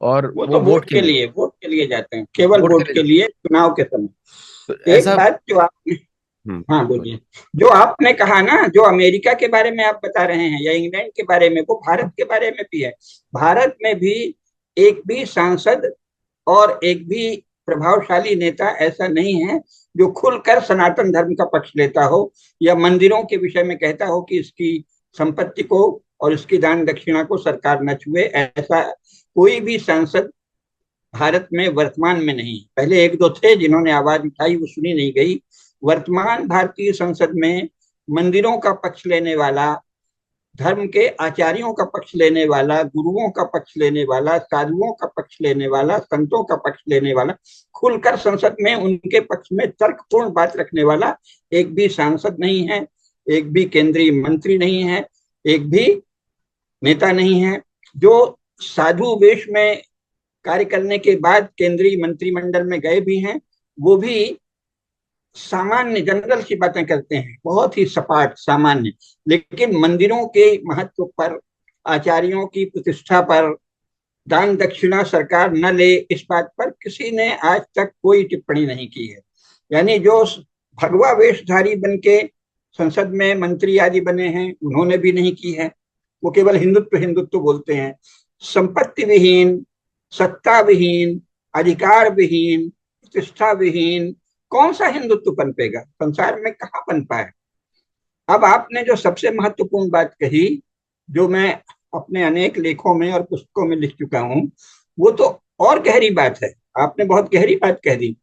और वो वो तो वोट के लिए, वोट के लिए जाते हैं, केवल वोट के वोट लिए के जाते लिए चुनाव के समय। हैं। तो एक ऐसा। बात जो आपने, हाँ बोलिए। बोलिए, जो आपने कहा ना, जो अमेरिका के बारे में आप बता रहे हैं या इंग्लैंड के बारे में, वो भारत के बारे में भी है। भारत में भी एक भी सांसद और एक भी प्रभावशाली नेता ऐसा नहीं है जो खुलकर सनातन धर्म का पक्ष लेता हो, या मंदिरों के विषय में कहता हो कि इसकी संपत्ति को और इसकी दान दक्षिणा को सरकार न छुए। ऐसा कोई भी सांसद भारत में वर्तमान में नहीं। पहले एक दो थे जिन्होंने आवाज उठाई, वो सुनी नहीं गई। वर्तमान भारतीय संसद में मंदिरों का पक्ष लेने वाला, धर्म के आचार्यों का पक्ष लेने वाला, गुरुओं का पक्ष लेने वाला, साधुओं का पक्ष लेने वाला, संतों का पक्ष लेने वाला, खुलकर संसद में उनके पक्ष में तर्कपूर्ण बात रखने वाला एक भी सांसद नहीं है, एक भी केंद्रीय मंत्री नहीं है, एक भी नेता नहीं है। जो साधु वेश में कार्य करने के बाद केंद्रीय मंत्रिमंडल में गए भी हैं, वो भी सामान्य जनरल की बातें करते हैं, बहुत ही सपाट सामान्य। लेकिन मंदिरों के महत्व पर, आचार्यों की प्रतिष्ठा पर, दान दक्षिणा सरकार न ले, इस बात पर किसी ने आज तक कोई टिप्पणी नहीं की है। यानी जो भगवा वेशधारी बन के संसद में मंत्री आदि बने हैं, उन्होंने भी नहीं की है। वो केवल हिंदुत्व हिंदुत्व बोलते हैं। संपत्ति विहीन, सत्ता विहीन, अधिकार विहीन, प्रतिष्ठा विहीन कौन सा हिंदुत्व पनपेगा संसार में, कहाँ पनपा है। अब आपने जो सबसे महत्वपूर्ण बात कही, जो मैं अपने अनेक लेखों में और पुस्तकों में लिख चुका हूं, वो तो और गहरी बात है। आपने बहुत गहरी बात कह दी।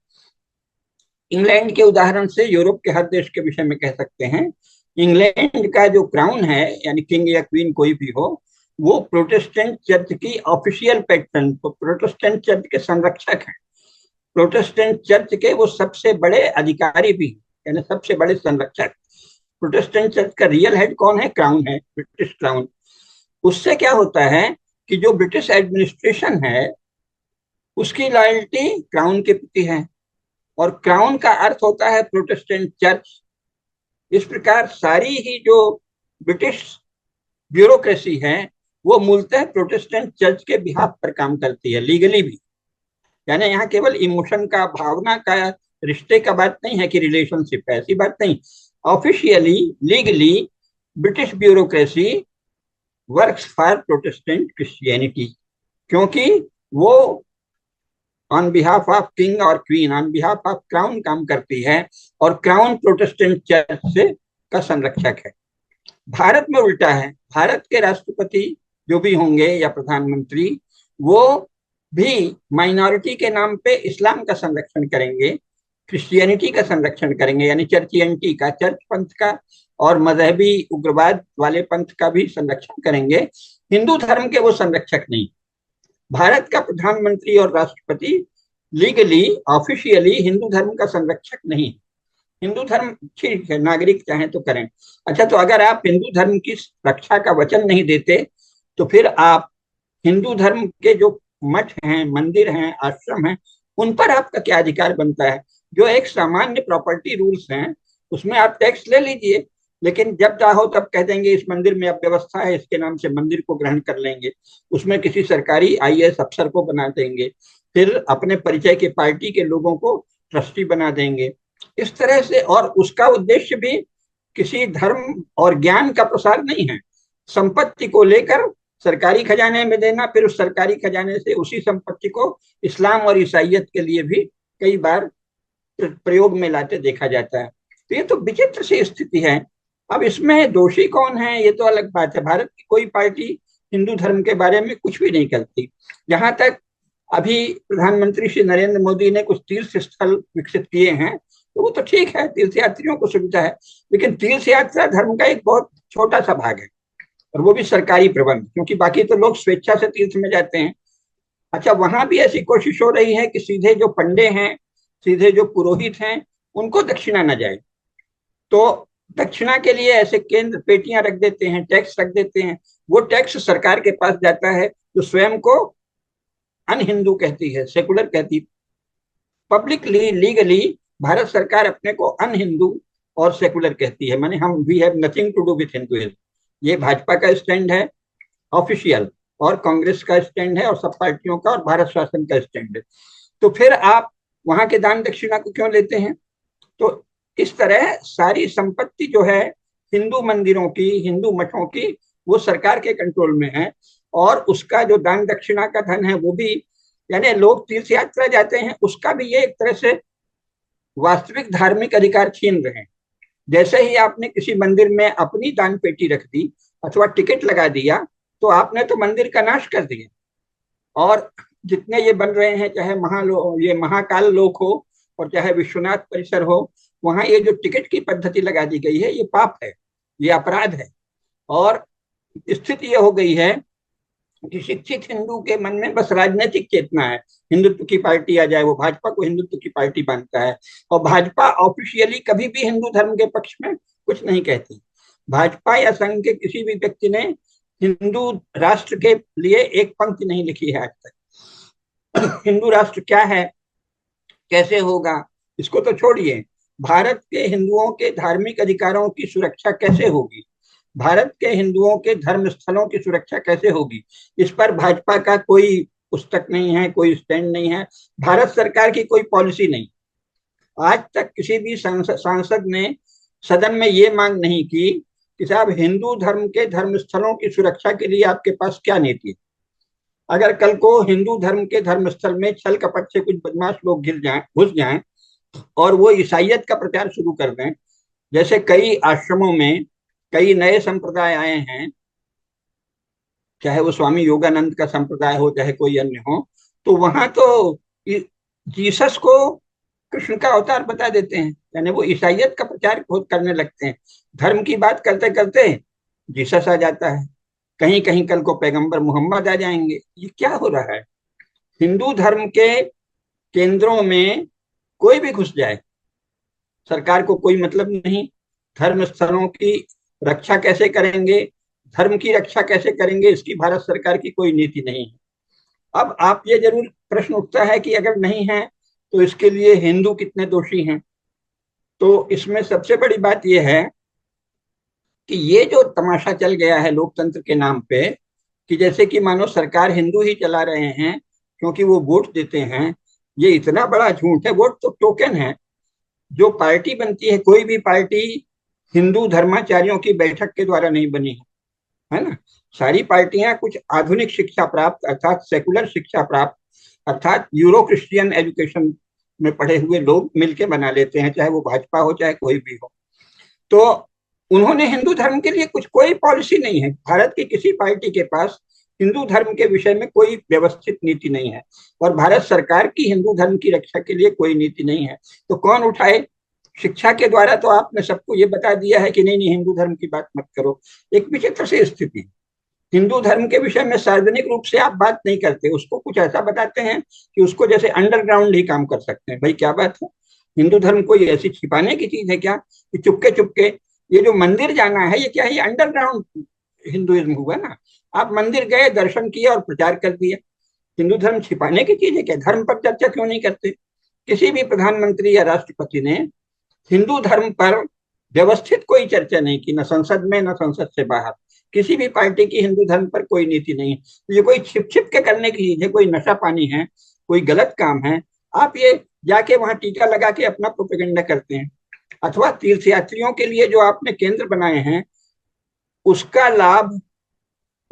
इंग्लैंड के उदाहरण से यूरोप के हर देश के विषय में कह सकते हैं। इंग्लैंड का जो क्राउन है, यानी किंग या क्वीन कोई भी हो, वो प्रोटेस्टेंट चर्च की ऑफिशियल पैटर्न, तो प्रोटेस्टेंट चर्च के संरक्षक हैं। प्रोटेस्टेंट चर्च के वो सबसे बड़े अधिकारी भी, यानी सबसे बड़े संरक्षक। प्रोटेस्टेंट चर्च का रियल हेड कौन है? क्राउन है, ब्रिटिश क्राउन। उससे क्या होता है कि जो ब्रिटिश एडमिनिस्ट्रेशन है, उसकी लॉयल्टी क्राउन के प्रति है, और क्राउन का अर्थ होता है प्रोटेस्टेंट चर्च। इस प्रकार सारी ही जो ब्रिटिश ब्यूरोक्रेसी है वो मूलतः प्रोटेस्टेंट चर्च के बिहाफ पर काम करती है, लीगली भी। यानी यहाँ केवल इमोशन का, भावना का, रिश्ते का बात नहीं है कि रिलेशनशिप है, ऐसी बात नहीं। Officially, legally British bureaucracy works for Protestant Christianity, क्योंकि वो ऑन बिहाफ ऑफ किंग और queen, on behalf of crown काम करती है, और क्राउन प्रोटेस्टेंट चर्च से का संरक्षक है। भारत में उल्टा है। भारत के राष्ट्रपति जो भी होंगे या प्रधानमंत्री, वो भी माइनॉरिटी के नाम पे इस्लाम का संरक्षण करेंगे, क्रिश्चियनिटी का संरक्षण करेंगे, यानी चर्चियनिटी का, चर्च पंथ का, और मजहबी उग्रवाद वाले पंथ का भी संरक्षण करेंगे। हिंदू धर्म के वो संरक्षक नहीं। भारत का प्रधानमंत्री और राष्ट्रपति लीगली, ऑफिशियली हिंदू धर्म का संरक्षक नहीं। हिंदू धर्म ठीक है, नागरिक चाहे तो करें। अच्छा, तो अगर आप हिंदू धर्म की रक्षा का वचन नहीं देते, तो फिर आप हिंदू धर्म के जो मठ हैं, मंदिर हैं, आश्रम हैं, उन पर आपका क्या अधिकार बनता है? जो एक सामान्य प्रॉपर्टी रूल्स हैं उसमें आप टैक्स ले लीजिए, लेकिन जब चाहो तब कह देंगे इस मंदिर में अव्यवस्था है, इसके नाम से मंदिर को ग्रहण कर लेंगे, उसमें किसी सरकारी आईएएस अफसर को बना देंगे, फिर अपने परिचय के पार्टी के लोगों को ट्रस्टी बना देंगे। इस तरह से, और उसका उद्देश्य भी किसी धर्म और ज्ञान का प्रसार नहीं है। संपत्ति को लेकर सरकारी खजाने में देना, फिर उस सरकारी खजाने से उसी संपत्ति को इस्लाम और ईसाइयत के लिए भी कई बार प्रयोग में लाते देखा जाता है। तो ये तो विचित्र सी स्थिति है। अब इसमें दोषी कौन है ये तो अलग बात है। भारत की कोई पार्टी हिंदू धर्म के बारे में कुछ भी नहीं करती। जहां तक अभी प्रधानमंत्री श्री नरेंद्र मोदी ने कुछ तीर्थ स्थल विकसित किए हैं, तो वो तो ठीक है, तीर्थ यात्रियों को सुविधा है, लेकिन तीर्थ यात्रा धर्म का एक बहुत छोटा सा भाग है, और वो भी सरकारी प्रबंध, क्योंकि बाकी तो लोग स्वेच्छा से तीर्थ में जाते हैं। अच्छा, वहां भी ऐसी कोशिश हो रही है कि सीधे जो पंडे हैं, सीधे जो पुरोहित हैं, उनको दक्षिणा न जाए। तो दक्षिणा के लिए ऐसे केंद्र पेटियां रख देते हैं, टैक्स रख देते हैं। वो टैक्स सरकार के पास जाता है, जो स्वयं को अन हिंदू कहती है, सेकुलर कहती है। पब्लिकली, लीगली भारत सरकार अपने को अन हिंदू और सेकुलर कहती है, माने हम we have nothing to do with Hinduism. ये भाजपा का स्टैंड है ऑफिशियल, और कांग्रेस का स्टैंड है, और सब पार्टियों का, और भारत शासन का स्टैंड है। तो फिर आप वहां के दान दक्षिणा को क्यों लेते हैं? तो इस तरह सारी संपत्ति जो है हिंदू मंदिरों की, हिंदू मठों की, वो सरकार के कंट्रोल में है, और उसका जो दान दक्षिणा का धन है वो भी, यानी लोग तीर्थ यात्रा जाते हैं, उसका भी ये एक तरह से वास्तविक धार्मिक अधिकार छीन रहे हैं। जैसे ही आपने किसी मंदिर में अपनी दान पेटी रख दी अथवा टिकट लगा दिया, तो आपने तो मंदिर का नाश कर दिया। और जितने ये बन रहे हैं, चाहे ये महाकाल लोक हो और चाहे विश्वनाथ परिसर हो, वहां ये जो टिकट की पद्धति लगा दी गई है, ये पाप है, ये अपराध है। और स्थिति ये हो गई है कि शिक्षित हिंदू के मन में बस राजनीतिक चेतना है। हिंदुत्व की पार्टी आ जाए, वो भाजपा को हिंदुत्व की पार्टी मानता है, और भाजपा ऑफिशियली कभी भी हिंदू धर्म के पक्ष में कुछ नहीं कहती। भाजपा या संघ के किसी भी व्यक्ति ने हिंदू राष्ट्र के लिए एक पंक्ति नहीं लिखी है आज तक। हिंदू राष्ट्र क्या है, कैसे होगा, इसको तो छोड़िए, भारत के हिंदुओं के धार्मिक अधिकारों की सुरक्षा कैसे होगी, भारत के हिंदुओं के धर्म स्थलों की सुरक्षा कैसे होगी, इस पर भाजपा का कोई पुस्तक नहीं है, कोई स्टैंड नहीं है, भारत सरकार की कोई पॉलिसी नहीं। आज तक किसी भी सांसद ने सदन में ये मांग नहीं की कि साहब हिंदू धर्म के धर्म स्थलों की सुरक्षा के लिए आपके पास क्या नीति है। अगर कल को हिंदू धर्म के धर्म स्थल में छल कपट से कुछ बदमाश लोग घुस जाएं और वो ईसाइयत का प्रचार शुरू कर दें, जैसे कई आश्रमों में कई नए संप्रदाय आए हैं, चाहे वो स्वामी योगानंद का संप्रदाय हो चाहे कोई अन्य हो, तो वहां तो जीसस को कृष्ण का अवतार बता देते हैं, यानी वो ईसाइयत का प्रचार खुद करने लगते हैं। धर्म की बात करते करते जीसस आ जाता है, कहीं कहीं कल को पैगंबर मोहम्मद आ जाएंगे। ये क्या हो रहा है? हिंदू धर्म के केंद्रों में कोई भी घुस जाए, सरकार को कोई मतलब नहीं। धर्म स्थलों की रक्षा कैसे करेंगे, धर्म की रक्षा कैसे करेंगे, इसकी भारत सरकार की कोई नीति नहीं है। अब आप ये जरूर प्रश्न उठता है कि अगर नहीं है तो इसके लिए हिंदू कितने दोषी हैं। तो इसमें सबसे बड़ी बात यह है कि ये जो तमाशा चल गया है लोकतंत्र के नाम पे, कि जैसे कि मानो सरकार हिंदू ही चला रहे हैं क्योंकि वो वोट देते हैं, ये इतना बड़ा झूठ है। वोट तो टोकन है। जो पार्टी बनती है, कोई भी पार्टी हिंदू धर्माचार्यों की बैठक के द्वारा नहीं बनी है ना। सारी पार्टियां कुछ आधुनिक शिक्षा प्राप्त अर्थात सेकुलर शिक्षा प्राप्त अर्थात यूरो क्रिश्चियन एजुकेशन में पढ़े हुए लोग मिलके बना लेते हैं, चाहे वो भाजपा हो चाहे कोई भी हो। तो उन्होंने हिंदू धर्म के लिए कुछ कोई पॉलिसी नहीं है। भारत की किसी पार्टी के पास हिंदू धर्म के विषय में कोई व्यवस्थित नीति नहीं है, और भारत सरकार की हिंदू धर्म की रक्षा के लिए कोई नीति नहीं है। तो कौन उठाए? शिक्षा के द्वारा तो आपने सबको ये बता दिया है कि नहीं नहीं, हिंदू धर्म की बात मत करो। एक विचित्र सी स्थिति, हिंदू धर्म के विषय में सार्वजनिक रूप से आप बात नहीं करते, उसको कुछ ऐसा बताते हैं कि उसको जैसे अंडरग्राउंड ही काम कर सकते हैं। भाई क्या बात है? हिंदू धर्म कोई ऐसी छिपाने की चीज है क्या कि चुपके चुपके ये जो मंदिर जाना है, ये क्या है? ये अंडरग्राउंड हिंदुइज्म हुआ ना। आप मंदिर गए, दर्शन किए और प्रचार कर दिया। हिंदू धर्म छिपाने की चीज है क्या? धर्म पर चर्चा क्यों नहीं करते? किसी भी प्रधानमंत्री या राष्ट्रपति ने हिंदू धर्म पर व्यवस्थित कोई चर्चा नहीं की, न संसद में न संसद से बाहर। किसी भी पार्टी की हिंदू धर्म पर कोई नीति नहीं है। ये कोई छिप छिप के करने की चीज है, कोई नशा पानी है, कोई गलत काम है। आप ये जाके वहां टीका लगा के अपना प्रोपेगेंडा करते हैं। अथवा तीर्थयात्रियों के लिए जो आपने केंद्र बनाए हैं, उसका लाभ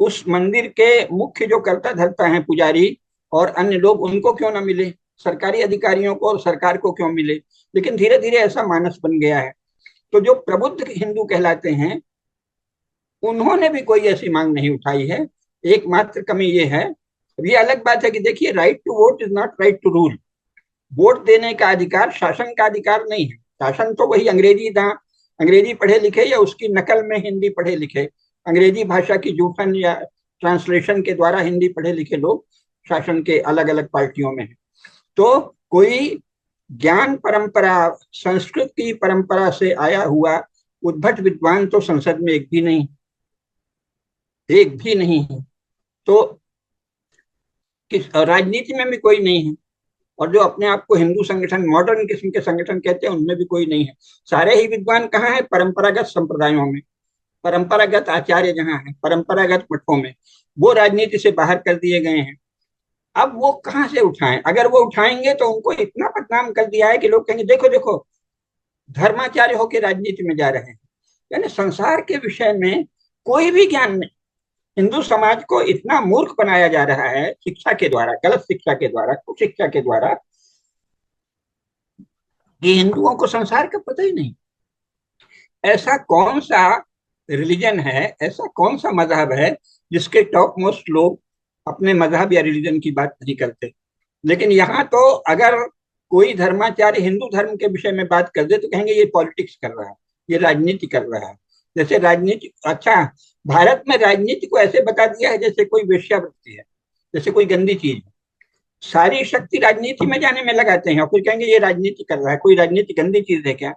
उस मंदिर के मुख्य जो कर्ता धर्ता हैं, पुजारी और अन्य लोग, उनको क्यों ना मिले? सरकारी अधिकारियों को और सरकार को क्यों मिले? लेकिन धीरे धीरे ऐसा मानस बन गया है। तो जो प्रबुद्ध हिंदू कहलाते हैं, उन्होंने भी कोई ऐसी मांग नहीं उठाई है। एकमात्र कमी ये है, अब ये अलग बात है कि देखिए, right to vote is not right to rule. Vote देने का अधिकार शासन का अधिकार नहीं है। शासन तो वही अंग्रेजी पढ़े लिखे या उसकी नकल में हिंदी पढ़े लिखे, अंग्रेजी भाषा की जूठन या ट्रांसलेशन के द्वारा हिंदी पढ़े लिखे लोग शासन के अलग अलग पार्टियों में हैं। तो कोई ज्ञान परंपरा, संस्कृत की परंपरा से आया हुआ उद्भट विद्वान तो संसद में एक भी नहीं, एक भी नहीं है। तो किस राजनीति में भी कोई नहीं है। और जो अपने आप को हिंदू संगठन, मॉडर्न किस्म के संगठन कहते हैं, उनमें भी कोई नहीं है। सारे ही विद्वान कहाँ है? परंपरागत संप्रदायों में, परंपरागत आचार्य जहाँ है, परंपरागत मठों में। वो राजनीति से बाहर कर दिए गए हैं। अब वो कहाँ से उठाएं? अगर वो उठाएंगे तो उनको इतना बदनाम कर दिया है कि लोग कहेंगे देखो देखो, धर्माचार्य होकर राजनीति में जा रहे हैं। यानी संसार के विषय में कोई भी ज्ञान नहीं। हिंदू समाज को इतना मूर्ख बनाया जा रहा है शिक्षा के द्वारा, गलत शिक्षा के द्वारा, कुशिक्षा के द्वारा, कि हिंदुओं को संसार का पता ही नहीं। ऐसा कौन सा रिलीजन है, ऐसा कौन सा मजहब है जिसके टॉप मोस्ट लोग अपने मजहब या रिलीजन की बात नहीं करते? लेकिन यहाँ तो अगर कोई धर्माचार्य हिंदू धर्म के विषय में बात कर दे तो कहेंगे ये पॉलिटिक्स कर रहा है, ये राजनीति कर रहा है। जैसे राजनीति, अच्छा, भारत में राजनीति को ऐसे बता दिया है जैसे कोई वेश्यावृत्ति है, जैसे कोई गंदी चीज है। सारी शक्ति राजनीति में जाने में लगाते हैं और फिर कहेंगे ये राजनीति कर रहा है। कोई राजनीति गंदी चीज है क्या?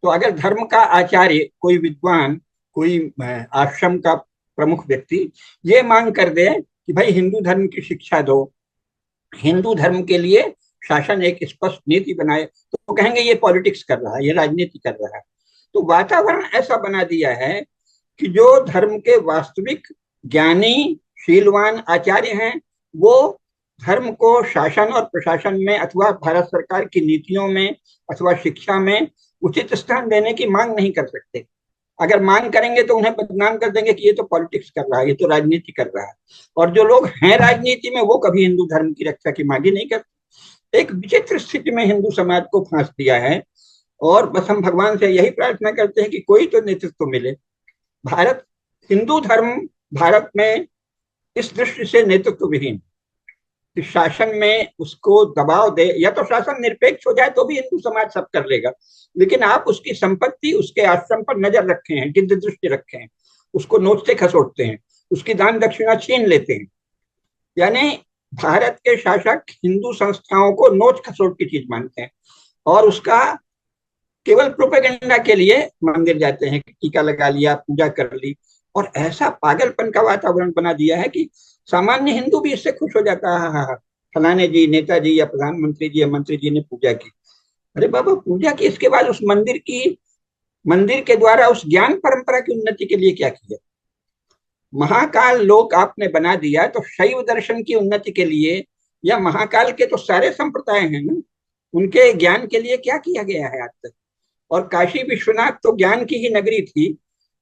तो अगर धर्म का आचार्य, कोई विद्वान, कोई आश्रम का प्रमुख व्यक्ति ये मांग कर दे कि भाई हिंदू धर्म की शिक्षा दो, हिंदू धर्म के लिए शासन एक स्पष्ट नीति बनाए, तो कहेंगे ये पॉलिटिक्स कर रहा है, ये राजनीति कर रहा है। तो वातावरण ऐसा बना दिया है कि जो धर्म के वास्तविक ज्ञानी, शीलवान आचार्य हैं, वो धर्म को शासन और प्रशासन में अथवा भारत सरकार की नीतियों में अथवा शिक्षा में उचित स्थान देने की मांग नहीं कर सकते। अगर मांग करेंगे तो उन्हें बदनाम कर देंगे कि ये तो पॉलिटिक्स कर रहा है, ये तो राजनीति कर रहा है। और जो लोग हैं राजनीति में, वो कभी हिंदू धर्म की रक्षा की मांग ही नहीं करते। एक विचित्र स्थिति में हिंदू समाज को फांस दिया है। और बस हम भगवान से यही प्रार्थना करते हैं कि कोई तो नेतृत्व मिले। भारत, हिंदू धर्म भारत में इस दृष्टि से नेतृत्व विहीन, शासन में उसको दबाव दे, या तो शासन निरपेक्ष हो जाए तो भी हिंदू समाज सब कर लेगा, लेकिन आप उसकी संपत्ति, उसके आश्रम पर नजर रखे हैं, गिद्ध दृष्टि रखे हैं, उसको नोचते खसोटते हैं, उसकी दान दक्षिणा छीन लेते हैं। यानी भारत के शासक हिंदू संस्थाओं को नोच खसोट की चीज मानते हैं और उसका केवल प्रोपेगेंडा के लिए मंदिर जाते हैं, टीका लगा लिया, पूजा कर ली। और ऐसा पागलपन का वातावरण बना दिया है कि सामान्य हिंदू भी इससे खुश हो जाता है, हाँ हाँ हाँ, फलाने जी, नेताजी या प्रधानमंत्री जी या मंत्री जी ने पूजा की। अरे बाबा, पूजा की, इसके बाद उस मंदिर के द्वारा उस ज्ञान परंपरा की उन्नति के लिए क्या किया? महाकाल लोक आपने बना दिया तो शैव दर्शन की उन्नति के लिए, या महाकाल के तो सारे संप्रदाय हैं ना, उनके ज्ञान के लिए क्या किया गया है आज तक? और काशी विश्वनाथ तो ज्ञान की ही नगरी थी,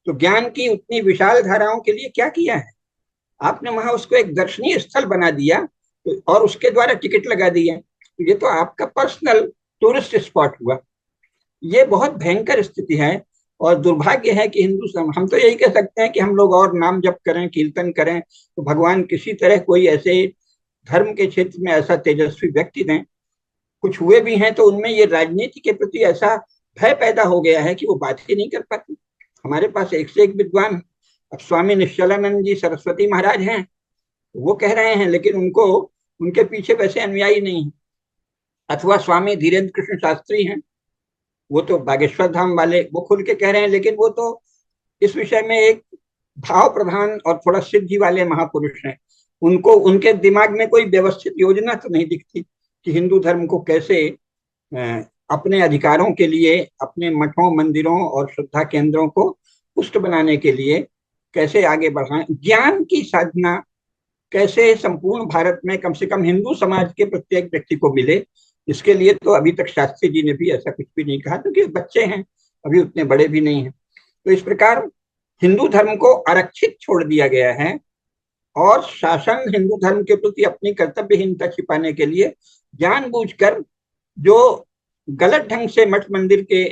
तो ज्ञान की उतनी विशाल धाराओं के लिए क्या किया है? आपने वहां उसको एक दर्शनीय स्थल बना दिया, और उसके द्वारा टिकट लगा दिया, तो ये तो आपका पर्सनल टूरिस्ट स्पॉट हुआ। ये बहुत भयंकर स्थिति है। और दुर्भाग्य है कि हम तो यही कह सकते हैं कि हम लोग और नाम जप करें, कीर्तन करें, तो भगवान किसी तरह कोई ऐसे धर्म के क्षेत्र में ऐसा तेजस्वी व्यक्ति दें। कुछ हुए भी हैं तो उनमें ये राजनीति के प्रति ऐसा भय पैदा हो गया है कि वो बात ही नहीं कर पाते। हमारे पास एक से एक विद्वान, अब स्वामी निश्चलानंद जी सरस्वती महाराज हैं, वो कह रहे हैं, लेकिन उनको, उनके पीछे वैसे अनुयायी नहीं है। अथवा स्वामी धीरेन्द्र कृष्ण शास्त्री हैं, वो तो बागेश्वर धाम वाले, वो खुल के कह रहे हैं, लेकिन वो तो इस विषय में एक भाव प्रधान और थोड़ा सिद्धि वाले महापुरुष हैं। उनको, उनके दिमाग में कोई व्यवस्थित योजना तो नहीं दिखती कि हिंदू धर्म को कैसे अपने अधिकारों के लिए, अपने मठों, मंदिरों और श्रद्धा केंद्रों को पुष्ट बनाने के लिए कैसे आगे बढ़ाएं। ज्ञान की साधना कैसे संपूर्ण भारत में कम से कम हिंदू समाज के प्रत्येक व्यक्ति को मिले, इसके लिए तो अभी तक शास्त्री जी ने भी ऐसा कुछ भी नहीं कहा, क्योंकि बच्चे हैं, अभी उतने बड़े भी नहीं हैं। तो इस प्रकार हिंदू धर्म को आरक्षित छोड़ दिया गया है, और शासन हिंदू धर्म के प्रति अपनी कर्तव्यहीनता छिपाने के लिए जानबूझकर जो गलत ढंग से मठ मंदिर के,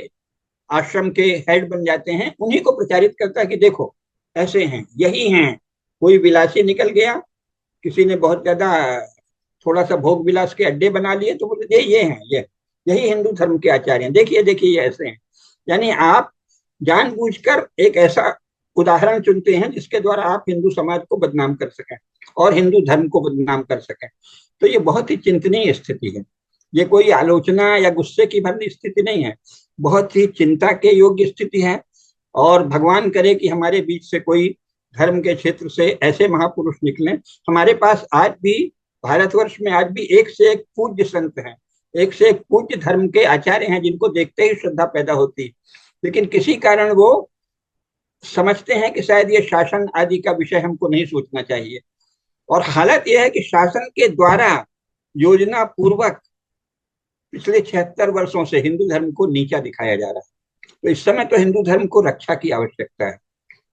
आश्रम के हेड बन जाते हैं, उन्हीं को प्रचारित करता है कि देखो ऐसे हैं, यही हैं। कोई विलासी निकल गया, किसी ने बहुत ज्यादा थोड़ा सा भोग विलास के अड्डे बना लिए, तो बोले ये हैं, ये यही हिंदू धर्म के आचार्य हैं, देखिए देखिए ये ऐसे हैं। यानी आप जानबूझकर एक ऐसा उदाहरण चुनते हैं जिसके द्वारा आप हिंदू समाज को बदनाम कर सकें और हिंदू धर्म को बदनाम कर सकें। तो ये बहुत ही चिंतनीय स्थिति है। ये कोई आलोचना या गुस्से की भरी स्थिति नहीं है, बहुत ही चिंता के योग्य स्थिति है। और भगवान करे कि हमारे बीच से कोई धर्म के क्षेत्र से ऐसे महापुरुष निकले। हमारे पास आज भी, भारतवर्ष में आज भी एक से एक पूज्य संत हैं, एक से एक पूज्य धर्म के आचार्य हैं, जिनको देखते ही श्रद्धा पैदा होती, लेकिन किसी कारण वो समझते हैं कि शायद ये शासन आदि का विषय हमको नहीं सोचना चाहिए। और हालत यह है कि शासन के द्वारा योजना पूर्वक पिछले 76 वर्षों से हिंदू धर्म को नीचा दिखाया जा रहा है। तो इस समय तो हिंदू धर्म को रक्षा की आवश्यकता है।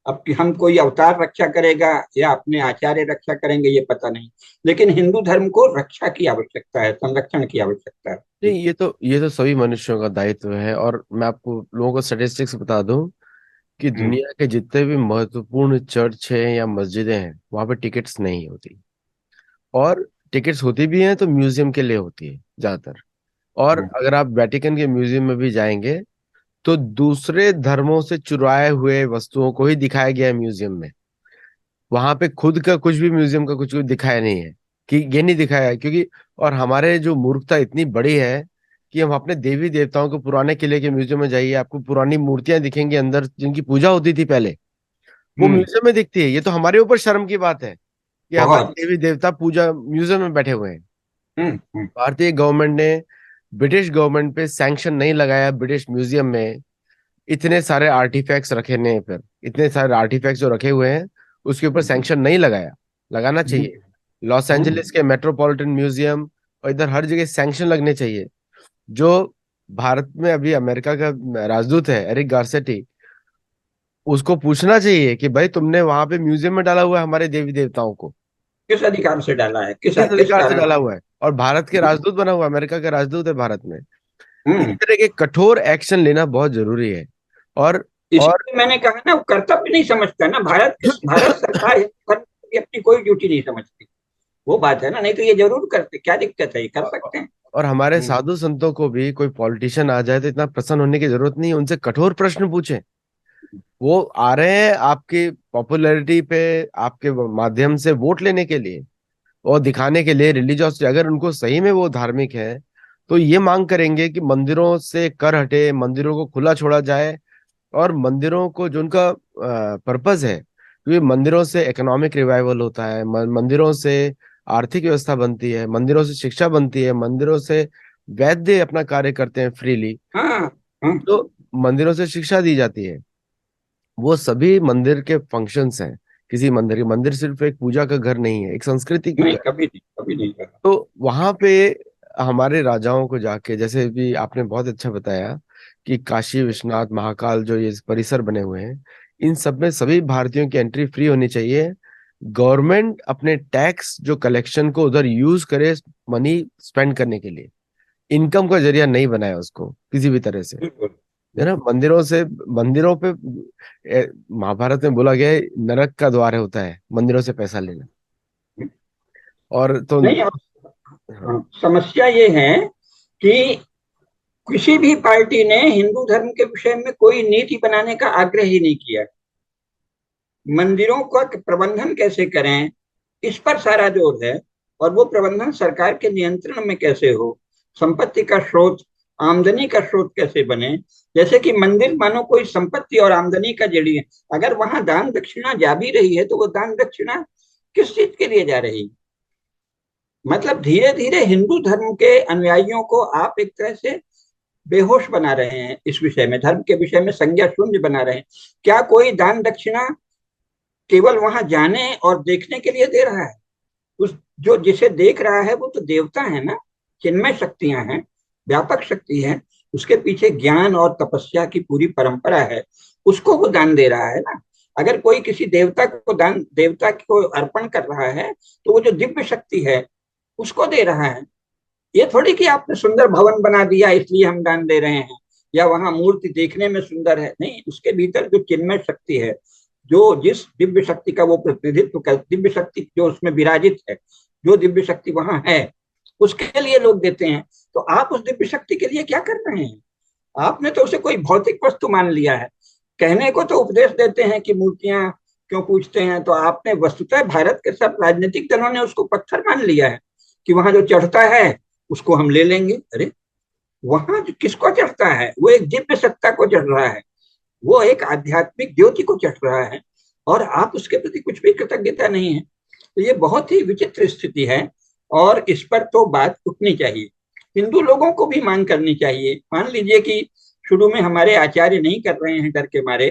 अब कि हम कोई अवतार रक्षा करेगा या अपने आचार्य रक्षा करेंगे ये पता नहीं, लेकिन हिंदू धर्म को रक्षा की आवश्यकता है, संरक्षण की आवश्यकता है। नहीं, ये तो सभी मनुष्यों का दायित्व है। और मैं आपको लोगों को स्टेटिस्टिक्स बता दूं कि दुनिया के जितने भी महत्वपूर्ण चर्च हैं या मस्जिदें हैं, वहां पे टिकट्स नहीं होती, और टिकट्स होती भी हैं तो म्यूजियम के लिए होती है ज्यादातर। और अगर आप वेटिकन के म्यूजियम में भी जाएंगे तो दूसरे धर्मों से चुराए हुए वस्तुओं को ही दिखाया गया है म्यूजियम में। वहां पे खुद का कुछ भी, म्यूजियम का कुछ भी दिखाया नहीं है, कि ये नहीं दिखाया है, क्योंकि और हमारे जो मूर्खता इतनी बड़ी है कि हम अपने देवी देवताओं को, पुराने किले के म्यूजियम में जाइए, आपको पुरानी मूर्तियां दिखेंगी अंदर जिनकी पूजा होती थी पहले, वो म्यूजियम में दिखती है। ये तो हमारे ऊपर शर्म की बात है कि हमारे बहुत। देवी देवता पूजा म्यूजियम में बैठे हुए हैं। हम्म। भारतीय गवर्नमेंट ने ब्रिटिश गवर्नमेंट पे सैंक्शन नहीं लगाया ब्रिटिश म्यूजियम में इतने सारे आर्टिफैक्ट्स रखे ने पर, इतने सारे आर्टिफैक्ट्स जो रखे हुए हैं उसके ऊपर सैंक्शन नहीं लगाया। लगाना चाहिए। लॉस एंजलिस के मेट्रोपॉलिटन म्यूजियम और इधर हर जगह सैंक्शन लगने चाहिए। जो भारत में अभी अमेरिका का राजदूत है एरिक गारसेटी, उसको पूछना चाहिए कि भाई तुमने वहां पे म्यूजियम में डाला हुआ है हमारे देवी देवताओं को, किस अधिकार से डाला है, किस किस किस अधिकार से कारण डाला से? हुआ है। और भारत के राजदूत बना हुआ है, अमेरिका का राजदूत है भारत में। इस हम्म। तरह के कठोर एक्शन लेना बहुत जरूरी है। और इसलिए मैंने कहा ना, वो कर्तव्य नहीं समझता ना, भारत सरकार हिंदू धर्म की अपनी कोई ड्यूटी नहीं समझती। वो बात है ना, नहीं तो ये जरूर करते, क्या दिक्कत है, ये कर सकते हैं। और हमारे हम्म। साधु संतों को भी कोई पॉलिटिशियन आ जाए तो इतना प्रसन्न होने की जरूरत नहीं है, उनसे कठोर प्रश्न पूछें। वो आ रहे हैं आपकी पॉपुलैरिटी पे, आपके माध्यम से वोट लेने के लिए और दिखाने के लिए रिलीजियस। अगर उनको सही में वो धार्मिक है तो ये मांग करेंगे कि मंदिरों से कर हटे, मंदिरों को खुला छोड़ा जाए, और मंदिरों को जो उनका पर्पस है, क्योंकि मंदिरों से इकोनॉमिक रिवाइवल होता है, मंदिरों से आर्थिक व्यवस्था बनती है, मंदिरों से शिक्षा बनती है, मंदिरों से वैद्य अपना कार्य करते हैं फ्रीली। हाँ हाँ। तो मंदिरों से शिक्षा दी जाती है, वो सभी मंदिर के फंक्शंस हैं। किसी मंदिर के, मंदिर सिर्फ एक पूजा का घर नहीं है, एक संस्कृति का नहीं, घर। कभी नहीं कहा। तो वहां पे हमारे राजाओं को जाके, जैसे भी आपने बहुत अच्छा बताया कि काशी विश्वनाथ महाकाल जो ये परिसर बने हुए हैं, इन सब में सभी भारतीयों की एंट्री फ्री होनी चाहिए। गवर्नमेंट अपने टैक्स जो कलेक्शन को उधर यूज करे मनी स्पेंड करने के लिए, इनकम का जरिया नहीं बनाया उसको किसी भी तरह से, बिल्कुल। है ना। मंदिरों से, मंदिरों पे महाभारत में बोला गया है नरक का द्वार होता है मंदिरों से पैसा लेना। और तो नहीं, अब हाँ, समस्या ये है कि किसी भी पार्टी ने हिंदू धर्म के विषय में कोई नीति बनाने का आग्रह ही नहीं किया। मंदिरों का प्रबंधन कैसे करें, इस पर सारा जोर है। और वो प्रबंधन सरकार के नियंत्रण में कैसे हो, संपत्ति का स्रोत, आमदनी का स्रोत कैसे बने। जैसे कि मंदिर मानो कोई संपत्ति और आमदनी का जरिए है। अगर वहां दान दक्षिणा जा भी रही है तो वो दान दक्षिणा किस चीज के लिए जा रही है? मतलब धीरे धीरे हिंदू धर्म के अनुयायियों को आप एक तरह से बेहोश बना रहे हैं, इस विषय में, धर्म के विषय में संज्ञा शून्य बना रहे हैं। क्या कोई दान दक्षिणा केवल वहां जाने और देखने के लिए दे रहा है? उस जो जिसे देख रहा है वो तो देवता है ना, चिन्मय शक्तियां हैं, व्यापक शक्ति है, उसके पीछे ज्ञान और तपस्या की पूरी परंपरा है, उसको वो दान दे रहा है ना। अगर कोई किसी देवता को दान, देवता को अर्पण कर रहा है, तो वो जो दिव्य शक्ति है उसको दे रहा है। ये थोड़ी कि आपने सुंदर भवन बना दिया इसलिए हम दान दे रहे हैं, या वहां मूर्ति देखने में सुंदर है, नहीं, उसके भीतर जो चिन्मय शक्ति है, जो जिस दिव्य शक्ति का वो प्रतिनिधित्व कर, दिव्य शक्ति जो उसमें विराजित है, जो दिव्य शक्ति वहां है, उसके लिए लोग देते हैं। तो आप उस दिव्य शक्ति के लिए क्या कर रहे हैं? आपने तो उसे कोई भौतिक वस्तु मान लिया है। कहने को तो उपदेश देते हैं कि मूर्तियां क्यों पूजते हैं, तो आपने वस्तुतः भारत के सब राजनीतिक दलों ने उसको पत्थर मान लिया है कि वहां जो चढ़ता है उसको हम ले लेंगे। अरे, वहां जो किसको चढ़ता है, वो एक दिव्य सत्ता को चढ़ रहा है, वो एक आध्यात्मिक ज्योति को चढ़ रहा है, और आप उसके प्रति कुछ भी कृतज्ञता नहीं है। तो ये बहुत ही विचित्र स्थिति है, और इस पर तो बात उठनी चाहिए। हिंदू लोगों को भी मांग करनी चाहिए। मान लीजिए कि शुरू में हमारे आचार्य नहीं कर रहे हैं डर के मारे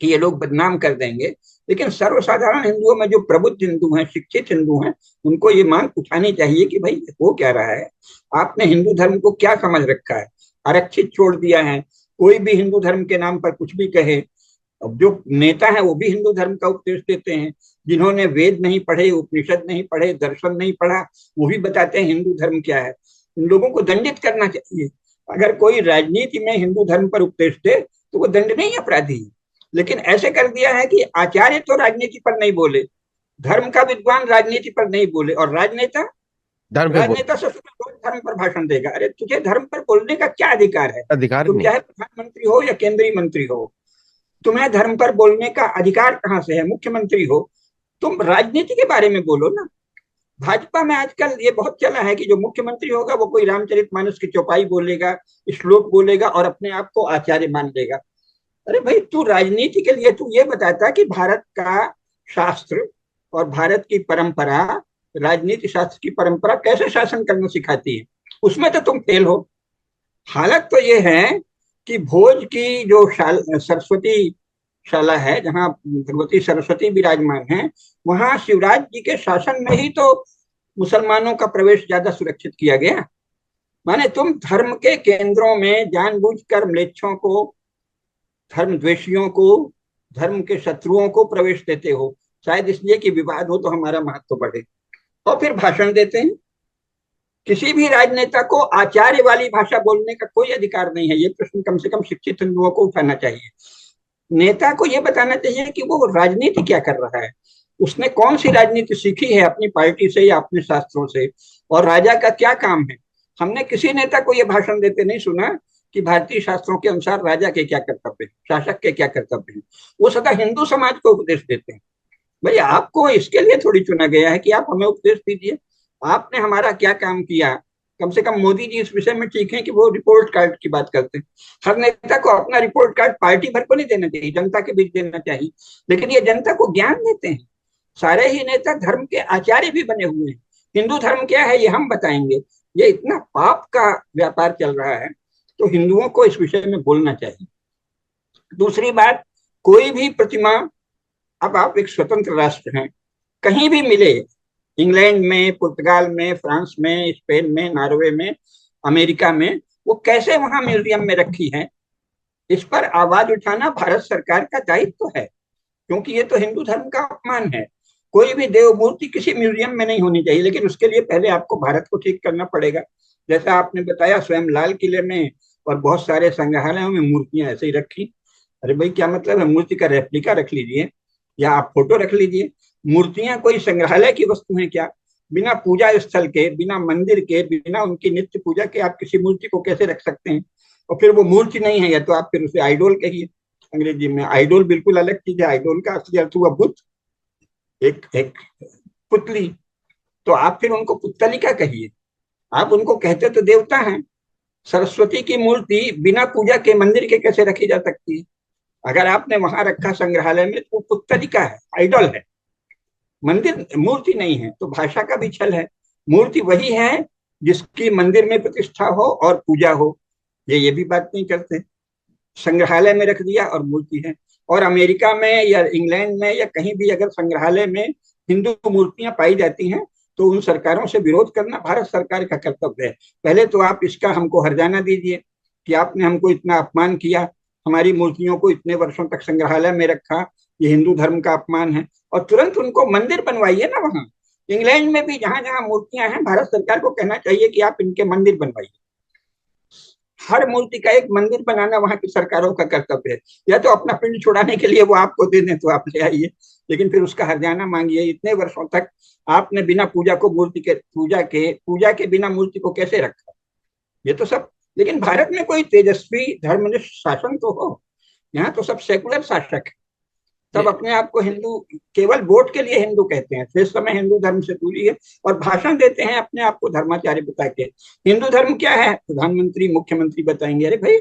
कि ये लोग बदनाम कर देंगे, लेकिन सर्वसाधारण हिंदुओं में जो प्रबुद्ध हिंदू हैं, शिक्षित हिंदू हैं, उनको ये मांग उठानी चाहिए कि भाई हो क्या रहा है, आपने हिंदू धर्म को क्या समझ रखा है, आरक्षित छोड़ दिया है, कोई भी हिंदू धर्म के नाम पर कुछ भी कहे। अब जो नेता है वो भी हिंदू धर्म का उपदेश देते हैं, जिन्होंने वेद नहीं पढ़े, उपनिषद नहीं पढ़े, दर्शन नहीं पढ़ा, वो भी बताते हैं हिंदू धर्म क्या है। इन लोगों को दंडित करना चाहिए। अगर कोई राजनीति में हिंदू धर्म पर उपदेश दे तो वो दंडनीय अपराधी है। लेकिन ऐसे कर दिया है कि आचार्य तो राजनीति पर नहीं बोले, धर्म का विद्वान राजनीति पर नहीं बोले, और राजनेता, धर्म पे बोल, राजनेता सबसे रोज धर्म पर भाषण देगा। अरे, तुझे धर्म पर बोलने का क्या अधिकार है? अधिकार तुम नहीं। चाहे प्रधानमंत्री हो या केंद्रीय मंत्री हो, तुम्हें धर्म पर बोलने का अधिकार कहाँ से है? मुख्यमंत्री हो, तुम राजनीति के बारे में बोलो ना। भाजपा में आजकल ये बहुत चला है कि जो मुख्यमंत्री होगा वो कोई रामचरितमानस की चौपाई बोलेगा, श्लोक बोलेगा और अपने आप को आचार्य मान लेगा। अरे भाई, तू राजनीति के लिए तू ये बताता कि भारत का शास्त्र और भारत की परंपरा, राजनीति शास्त्र की परंपरा कैसे शासन करना सिखाती है, उसमें तो तुम फेल हो। हालत तो ये है कि भोज की जो सरस्वती शाला है, जहाँ भगवती सरस्वती विराजमान है, वहां शिवराज जी के शासन में ही तो मुसलमानों का प्रवेश ज्यादा सुरक्षित किया गया। माने तुम धर्म के केंद्रों में जानबूझकर म्लेच्छों को, धर्म द्वेषियों को, धर्म के शत्रुओं को प्रवेश देते हो, शायद इसलिए कि विवाद हो तो हमारा महत्व बढ़े, और फिर भाषण देते हैं। किसी भी राजनेता को आचार्य वाली भाषा बोलने का कोई अधिकार नहीं है। ये प्रश्न कम से कम शिक्षित हिंदुओं को उठाना चाहिए। नेता को यह बताना चाहिए कि वो राजनीति क्या कर रहा है, उसने कौन सी राजनीति सीखी है अपनी पार्टी से या अपने शास्त्रों से, और राजा का क्या काम है। हमने किसी नेता को यह भाषण देते नहीं सुना कि भारतीय शास्त्रों के अनुसार राजा के क्या कर्तव्य है, शासक के क्या कर्तव्य है। वो सदा हिंदू समाज को उपदेश देते हैं। भाई, आपको इसके लिए थोड़ी चुना गया है कि आप हमें उपदेश दीजिए। आपने हमारा क्या काम किया, कम से कम मोदी जी इस विषय में ठीक है कि वो रिपोर्ट कार्ड की बात करते हैं। हर नेता को अपना रिपोर्ट कार्ड पार्टी भर को नहीं देना चाहिए, जनता के बीच देना चाहिए, लेकिन ये जनता को ज्ञान देते हैं। सारे ही नेता धर्म के आचार्य भी बने हुए हैं। हिंदू धर्म क्या है ये हम बताएंगे। ये इतना पाप का व्यापार चल रहा है, तो हिंदुओं को इस विषय में बोलना चाहिए। दूसरी बात, कोई भी प्रतिमा, अब आप एक स्वतंत्र राष्ट्र हैं, कहीं भी मिले, इंग्लैंड में, पुर्तगाल में, फ्रांस में, स्पेन में, नॉर्वे में, अमेरिका में, वो कैसे वहां म्यूजियम में रखी है, इस पर आवाज उठाना भारत सरकार का दायित्व है, क्योंकि ये तो हिंदू धर्म का अपमान है। कोई भी देव मूर्ति किसी म्यूजियम में नहीं होनी चाहिए, लेकिन उसके लिए पहले आपको भारत को ठीक करना पड़ेगा। जैसा आपने बताया, स्वयं लाल किले में और बहुत सारे संग्रहालयों में मूर्तियां ऐसे ही रखी। अरे भाई, क्या मतलब है? मूर्ति का रेप्लिका रख लीजिए या आप फोटो रख लीजिए। मूर्तियां कोई संग्रहालय की वस्तु है क्या? बिना पूजा स्थल के, बिना मंदिर के, बिना उनकी नित्य पूजा के आप किसी मूर्ति को कैसे रख सकते हैं? और फिर वो मूर्ति नहीं है, या तो आप फिर उसे आइडोल कहिए। अंग्रेजी में आइडोल बिल्कुल अलग चीज है। आइडोल का असली अर्थ हुआ बुत, एक एक पुतली। तो आप फिर उनको पुत्तलिका कहिए। आप उनको कहते तो देवता हैं। सरस्वती की मूर्ति बिना पूजा के मंदिर के कैसे रखी जा सकती है? अगर आपने वहां रखा संग्रहालय में, तो पुत्तलिका है, आइडल है, मंदिर मूर्ति नहीं है। तो भाषा का भी छल है। मूर्ति वही है जिसकी मंदिर में प्रतिष्ठा हो और पूजा हो। ये भी बात नहीं करते। संग्रहालय में रख दिया और मूर्ति है। और अमेरिका में या इंग्लैंड में या कहीं भी अगर संग्रहालय में हिंदू मूर्तियां पाई जाती हैं, तो उन सरकारों से विरोध करना भारत सरकार का कर्तव्य है। पहले तो आप इसका हमको हर्जाना दीजिए कि आपने हमको इतना अपमान किया, हमारी मूर्तियों को इतने वर्षों तक संग्रहालय में रखा, ये हिंदू धर्म का अपमान है। और तुरंत उनको मंदिर बनवाइए ना वहां। इंग्लैंड में भी जहां जहां मूर्तियां हैं, भारत सरकार को कहना चाहिए कि आप इनके मंदिर बनवाइए। हर मूर्ति का एक मंदिर बनाना वहां की सरकारों का कर्तव्य है। या तो अपना पिंड छुड़ाने के लिए वो आपको दे दें तो आप ले आइए, लेकिन फिर उसका हर्जाना मांगिए। इतने वर्षों तक आपने बिना पूजा को मूर्ति के पूजा के बिना मूर्ति को कैसे रखा? ये तो सब। लेकिन भारत में कोई तेजस्वी धर्मनिष्ठ शासन तो हो। यहाँ तो सब सेकुलर शासक है। सब अपने आप को हिंदू, केवल वोट के लिए हिंदू कहते हैं, शेष समय हिंदू धर्म से दूरी है। और भाषण देते हैं अपने आप को धर्माचार्य बता के। हिंदू धर्म क्या है? प्रधानमंत्री, मुख्यमंत्री बताएंगे। अरे भाई,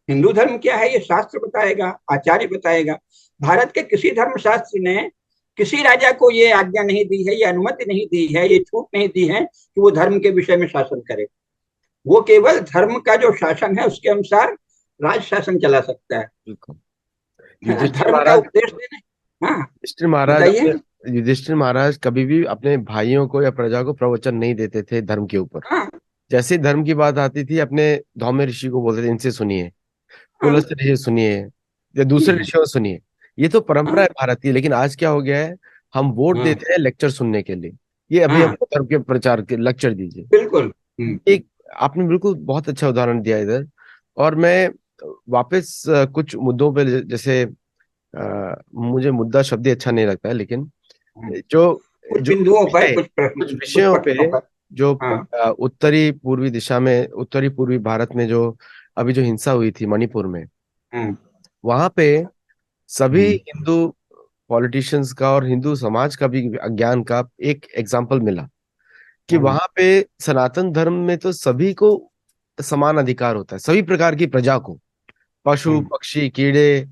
हिंदू धर्म क्या है ये शास्त्र बताएगा, आचार्य बताएगा। भारत के किसी धर्म शास्त्र ने किसी राजा को ये आज्ञा नहीं दी है, ये अनुमति नहीं दी है, ये छूट नहीं दी है कि वो धर्म के विषय में शासन करे। वो केवल धर्म का जो शासन है उसके अनुसार राज शासन चला सकता है। बिल्कुल। युधिष्ठिर धर्म का महाराज उपदेश देने। हाँ, युधिष्ठिर महाराज बताइए। युधिष्ठिर महाराज कभी भी अपने भाइयों को या प्रजा को प्रवचन नहीं देते थे धर्म के ऊपर। हाँ जैसे ही धर्म की बात आती थी, अपने धौम्य ऋषि को बोलते थे, इनसे सुनिए, हाँ, पुलस्त्य ऋषि सुनिए, या जी दूसरे हाँ, ऋषियों से सुनिए। ये तो परंपरा हाँ है भारत की। लेकिन आज क्या हो गया है, हम वोट हाँ देते हैं लेक्चर सुनने के लिए। ये अभी हाँ, हमको धर्म के प्रचार के लेक्चर दीजिए। बिल्कुल। एक आपने बिल्कुल बहुत अच्छा उदाहरण दिया इधर। और मैं वापस कुछ मुद्दों पे जैसे मुझे मुद्दा शब्द ही अच्छा नहीं लगता है, लेकिन जो कुछ जो बिंदुओं पर, विषय, कुछ प्रश्न, कुछ कुछ विषयों पे, पक्षों पर। जो हाँ उत्तरी पूर्वी दिशा में, उत्तरी पूर्वी भारत में जो अभी जो हिंसा हुई थी मणिपुर में, हाँ वहां पे सभी हाँ हिंदू पॉलिटिशियंस का और हिंदू समाज का भी अज्ञान का एक एग्जाम्पल मिला कि हाँ वहां पे सनातन धर्म में तो सभी को समान अधिकार होता है, सभी प्रकार की प्रजा को, पशु हाँ, पक्षी कीड़े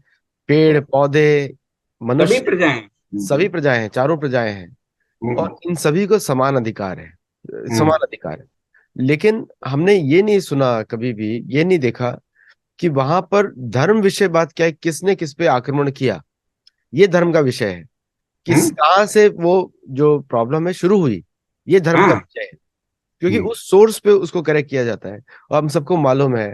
पेड़ पौधे सभी मनुष्य, प्रजाएं। सभी प्रजाएं हैं, चारों प्रजाएं हैं। हाँ और इन सभी को समान अधिकार है, हाँ समान अधिकार है। लेकिन हमने ये नहीं सुना, कभी भी ये नहीं देखा कि वहां पर धर्म विषय बात क्या है, किसने किस पे आक्रमण किया, ये धर्म का विषय है। हाँ किस कहाँ से वो जो प्रॉब्लम है शुरू हुई, ये धर्म का हाँ, विषय है। क्योंकि उस सोर्स पे उसको करेक्ट किया जाता है। और हम सबको मालूम है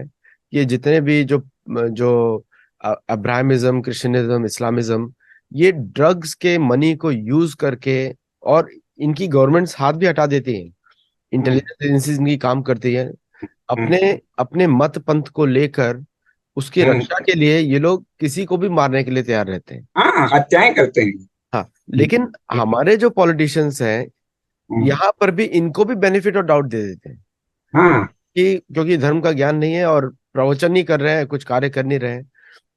कि जितने भी जो जो अब्राहमिज्म, क्रिश्चियनिज्म, इस्लामिज्म, ये ड्रग्स के मनी को यूज करके, और इनकी गवर्नमेंट्स हाथ भी हटा देती हैं, इंटेलिजेंस एजेंसीज इनकी काम करती है, अपने अपने मत पंथ को लेकर उसकी रक्षा के लिए ये लोग किसी को भी मारने के लिए तैयार रहते हैं। हाँ, हत्याएं करते हैं। हाँ, लेकिन हमारे जो पॉलिटिशियंस हैं यहाँ पर भी इनको भी बेनिफिट और डाउट दे देते हैं हाँ कि क्योंकि धर्म का ज्ञान नहीं है और प्रवचन नहीं कर रहे हैं, कुछ कार्य कर नहीं रहे हैं।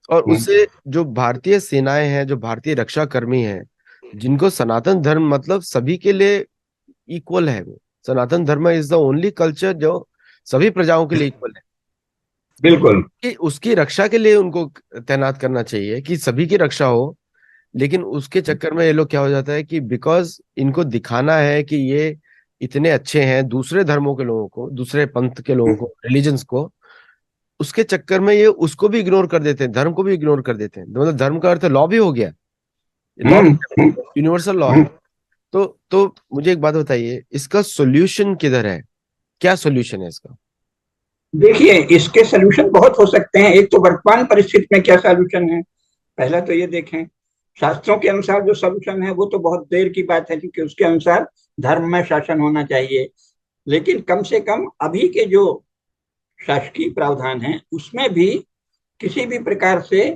और उससे जो भारतीय सेनाएं हैं, जो भारतीय रक्षा कर्मी हैं, जिनको सनातन धर्म मतलब सभी के लिए इक्वल है, वो सनातन धर्म इज द ओनली कल्चर जो सभी प्रजाओं के लिए इक्वल है। बिल्कुल। कि उसकी रक्षा के लिए उनको तैनात करना चाहिए कि सभी की रक्षा हो। लेकिन उसके चक्कर में ये लोग क्या हो जाता है कि बिकॉज इनको दिखाना है कि ये इतने अच्छे हैं दूसरे धर्मों के लोगों को, दूसरे पंथ के लोगों को, रिलीजन्स को, उसके चक्कर में ये उसको भी इग्नोर कर देते हैं, धर्म को भी इग्नोर कर देते हैं। मतलब धर्म का अर्थ लॉ भी हो गया, लॉ हम्म। यूनिवर्सल लॉ है। हम्म। तो मुझे एक बात बताइए, इसका सॉल्यूशन किधर है? क्या सॉल्यूशन है इसका? देखिए, इसके सलूशन बहुत हो सकते हैं। एक तो वर्तमान परिस्थिति में क्या सलूशन है, पहला तो ये देखें। शास्त्रों के अनुसार जो सलूशन है वो तो बहुत देर की बात है, क्योंकि उसके अनुसार धर्म में शासन होना चाहिए। लेकिन कम से कम अभी के जो शासकीय प्रावधान है उसमें भी किसी भी प्रकार से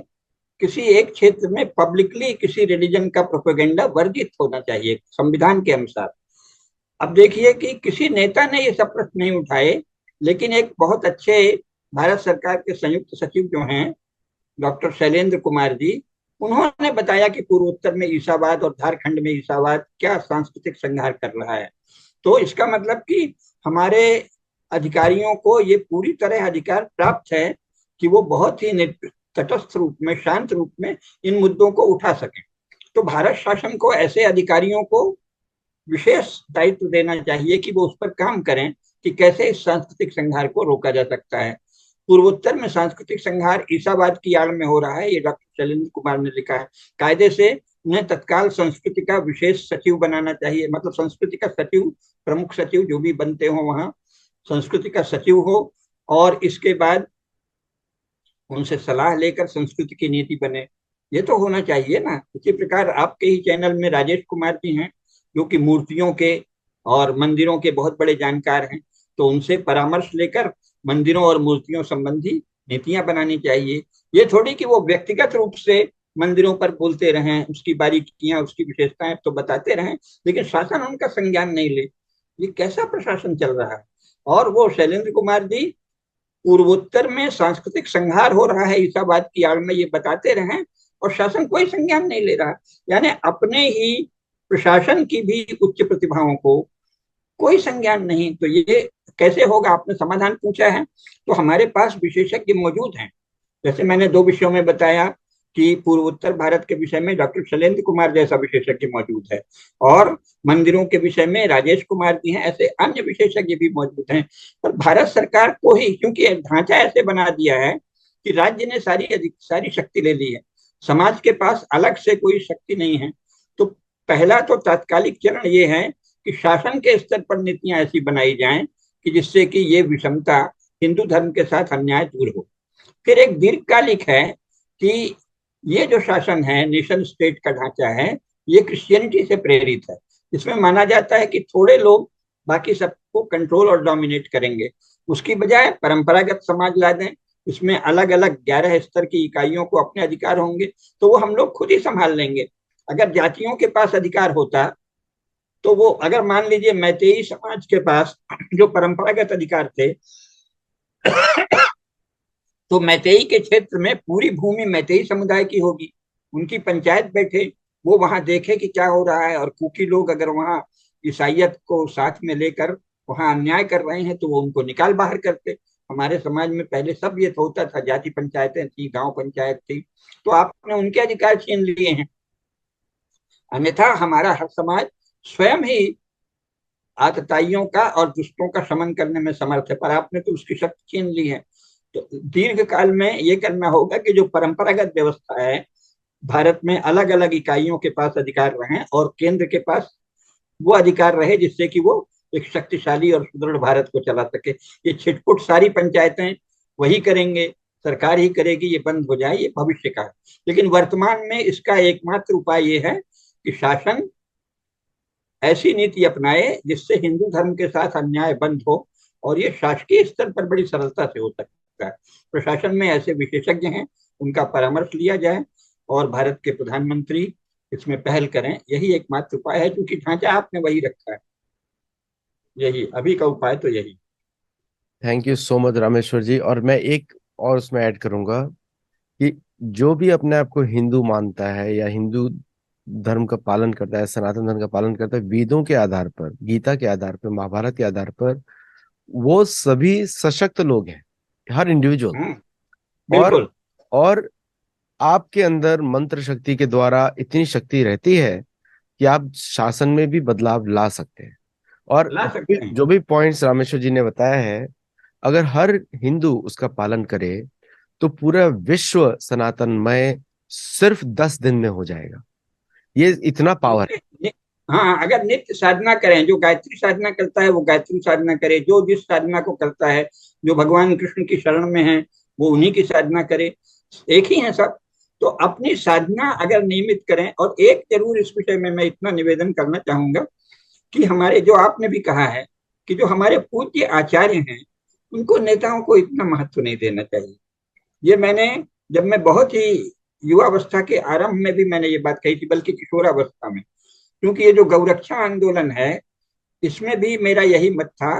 किसी एक क्षेत्र में पब्लिकली किसी रिलीजन का प्रोपेगेंडा वर्जित होना चाहिए संविधान के अनुसार। अब देखिए कि किसी नेता ने ये सब प्रश्न नहीं उठाए, लेकिन एक बहुत अच्छे भारत सरकार के संयुक्त सचिव जो हैं डॉक्टर शैलेंद्र कुमार जी, उन्होंने बताया कि पूर्वोत्तर में ईसावाद और झारखंड में ईसावाद क्या सांस्कृतिक संहार कर रहा है। तो इसका मतलब कि हमारे अधिकारियों को ये पूरी तरह अधिकार प्राप्त है कि वो बहुत ही तटस्थ रूप में, शांत रूप में इन मुद्दों को उठा सकें। तो भारत शासन को ऐसे अधिकारियों को विशेष दायित्व देना चाहिए कि वो उस पर काम करें कि कैसे इस सांस्कृतिक संहार को रोका जा सकता है। पूर्वोत्तर में सांस्कृतिक संहार ईसावाद की आड़ में हो रहा है, ये डॉक्टर शैलेंद्र कुमार ने लिखा है। कायदे से उन्हें तत्काल संस्कृति का विशेष सचिव बनाना चाहिए, मतलब संस्कृति का सचिव, प्रमुख सचिव जो भी बनते हो वहां संस्कृति का सचिव हो, और इसके बाद उनसे सलाह लेकर संस्कृति की नीति बने। ये तो होना चाहिए ना। इसी प्रकार आपके ही चैनल में राजेश कुमार जी हैं जो कि मूर्तियों के और मंदिरों के बहुत बड़े जानकार हैं, तो उनसे परामर्श लेकर मंदिरों और मूर्तियों संबंधी नीतियां बनानी चाहिए। ये थोड़ी कि वो व्यक्तिगत रूप से मंदिरों पर बोलते रहें, उसकी बारीकियां उसकी विशेषताएं तो बताते रहें, लेकिन शासन उनका संज्ञान नहीं ले। ये कैसा प्रशासन चल रहा है। और वो शैलेंद्र कुमार जी पूर्वोत्तर में सांस्कृतिक संहार हो रहा है ईसावाद की आड़ में, ये बताते रहे, और शासन कोई संज्ञान नहीं ले रहा। यानी अपने ही प्रशासन की भी उच्च प्रतिभाओं को कोई संज्ञान नहीं। तो ये कैसे होगा, आपने समाधान पूछा है, तो हमारे पास विशेषज्ञ मौजूद हैं। जैसे मैंने दो विषयों में बताया कि पूर्वोत्तर भारत के विषय में डॉक्टर शैलेंद्र कुमार जैसा विशेषज्ञ मौजूद है, और मंदिरों के विषय में राजेश कुमार जी हैं, ऐसे अन्य विशेषज्ञ भी मौजूद हैं। पर भारत सरकार को ही, क्योंकि ढांचा ऐसे बना दिया है कि राज्य ने सारी शक्ति ले ली है, समाज के पास अलग से कोई शक्ति नहीं है। तो पहला तो तात्कालिक चरण ये है कि शासन के स्तर पर नीतियां ऐसी बनाई जाएं कि जिससे कि ये विषमता, हिंदू धर्म के साथ अन्याय दूर हो। फिर एक दीर्घकालिक है कि ये जो शासन है, नेशन स्टेट का ढांचा है, ये क्रिश्चियनिटी से प्रेरित है। इसमें माना जाता है कि थोड़े लोग बाकी सबको कंट्रोल और डोमिनेट करेंगे। उसकी बजाय परंपरागत समाज ला दें, इसमें अलग अलग 11 स्तर की इकाइयों को अपने अधिकार होंगे, तो वो हम लोग खुद ही संभाल लेंगे। अगर जातियों के पास अधिकार होता तो वो, अगर मान लीजिए मैतेई समाज के पास जो परंपरागत अधिकार थे, तो मैतेई के क्षेत्र में पूरी भूमि मैतेई समुदाय की होगी। उनकी पंचायत बैठे, वो वहां देखे कि क्या हो रहा है, और कुकी लोग अगर वहां ईसाइयत को साथ में लेकर वहां अन्याय कर रहे हैं तो वो उनको निकाल बाहर करते। हमारे समाज में पहले सब ये होता था, जाति पंचायतें थी, गांव पंचायत थी, तो आपने उनके अधिकार छीन लिए हैं। अन्यथा हमारा हर समाज स्वयं ही आतताइयों का और दुष्टों का शमन करने में समर्थ है, पर आपने तो उसकी शक्ति छीन ली है। तो दीर्घ काल में ये करना होगा कि जो परंपरागत व्यवस्था है भारत में, अलग अलग इकाइयों के पास अधिकार रहे और केंद्र के पास वो अधिकार रहे जिससे कि वो एक शक्तिशाली और सुदृढ़ भारत को चला सके। ये छिटपुट सारी पंचायतें वही करेंगे, सरकार ही करेगी, ये बंद हो जाए, ये भविष्य का है। लेकिन वर्तमान में इसका एकमात्र उपाय ये है कि शासन ऐसी नीति अपनाए जिससे हिंदू धर्म के साथ अन्याय बंद हो, और ये शासकीय स्तर पर बड़ी सरलता से हो सकता है। प्रशासन में ऐसे विशेषज्ञ हैं, उनका परामर्श लिया जाए और भारत के प्रधानमंत्री इसमें पहल करें। यही एकमात्र उपाय है, क्योंकि ढांचा आपने वही रखा है। यही अभी का उपाय तो यही। Thank you so much Rameshwar ji. और मैं एक और उसमें ऐड करूंगा कि जो भी अपने आप को हिंदू मानता है या हिंदू धर्म का पालन करता है, सनातन धर्म का पालन करता है, वेदों के आधार पर, गीता के आधार पर, महाभारत के आधार पर, वो सभी सशक्त लोग हैं, हर इंडिविजुअल। और बिल्कुल। और आपके अंदर मंत्र शक्ति के द्वारा इतनी शक्ति रहती है कि आप शासन में भी बदलाव ला सकते हैं। और ला सकते हैं। जो भी पॉइंट्स रामेश्वर जी ने बताया है, अगर हर हिंदू उसका पालन करे तो पूरा विश्व सनातनमय सिर्फ 10 दिन में हो जाएगा। ये इतना पावर है। हाँ, अगर नित्य साधना करें, जो गायत्री साधना करता है वो गायत्री साधना करे, जो जिस साधना को करता है, जो भगवान कृष्ण की शरण में है वो उन्हीं की साधना करे, एक ही है सब। तो अपनी साधना अगर नियमित करें, और एक जरूर इस विषय में मैं इतना निवेदन करना चाहूंगा कि हमारे, जो आपने भी कहा है कि जो हमारे पूज्य आचार्य हैं उनको, नेताओं को इतना महत्व नहीं देना चाहिए। ये मैंने, जब मैं बहुत ही युवावस्था के आरंभ में भी मैंने ये बात कही थी, बल्कि किशोरावस्था में, क्योंकि ये जो गौरक्षा आंदोलन है इसमें भी मेरा यही मत था।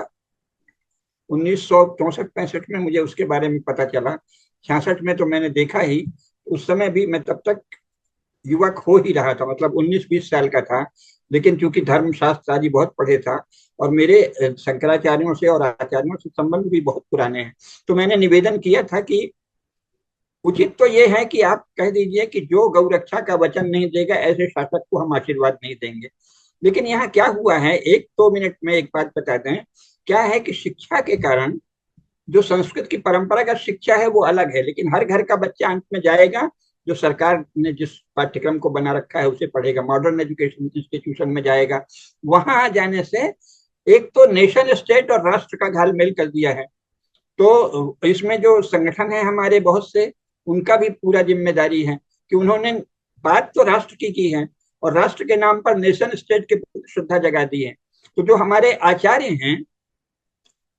1964-65 में मुझे उसके बारे में पता चला, 66 में तो मैंने देखा ही। उस समय भी मैं तब तक युवक हो ही रहा था, मतलब 19-20 साल का था। लेकिन चूंकि धर्मशास्त्र आदि बहुत पढ़े था, और मेरे शंकराचार्यों से और आचार्यों से संबंध भी बहुत पुराने हैं, तो मैंने निवेदन किया था कि उचित तो ये है कि आप कह दीजिए कि जो गौरक्षा का वचन नहीं देगा ऐसे शासक को हम आशीर्वाद नहीं देंगे। लेकिन यहाँ क्या हुआ है, 1-2 मिनट में एक बात बता दें। क्या है कि शिक्षा के कारण, जो संस्कृत की परंपरागत शिक्षा है वो अलग है, लेकिन हर घर का बच्चा अंत में जाएगा, जो सरकार ने जिस पाठ्यक्रम को बना रखा है उसे पढ़ेगा, मॉडर्न एजुकेशन इंस्टीट्यूशन में जाएगा। वहां जाने से एक तो नेशन स्टेट और राष्ट्र का घालमेल कर दिया है। तो इसमें जो संगठन है हमारे बहुत से, उनका भी पूरा जिम्मेदारी है कि उन्होंने बात तो राष्ट्र की है, और राष्ट्र के नाम पर नेशन स्टेट के प्रति श्रद्धा जगा दी है। तो जो हमारे आचार्य हैं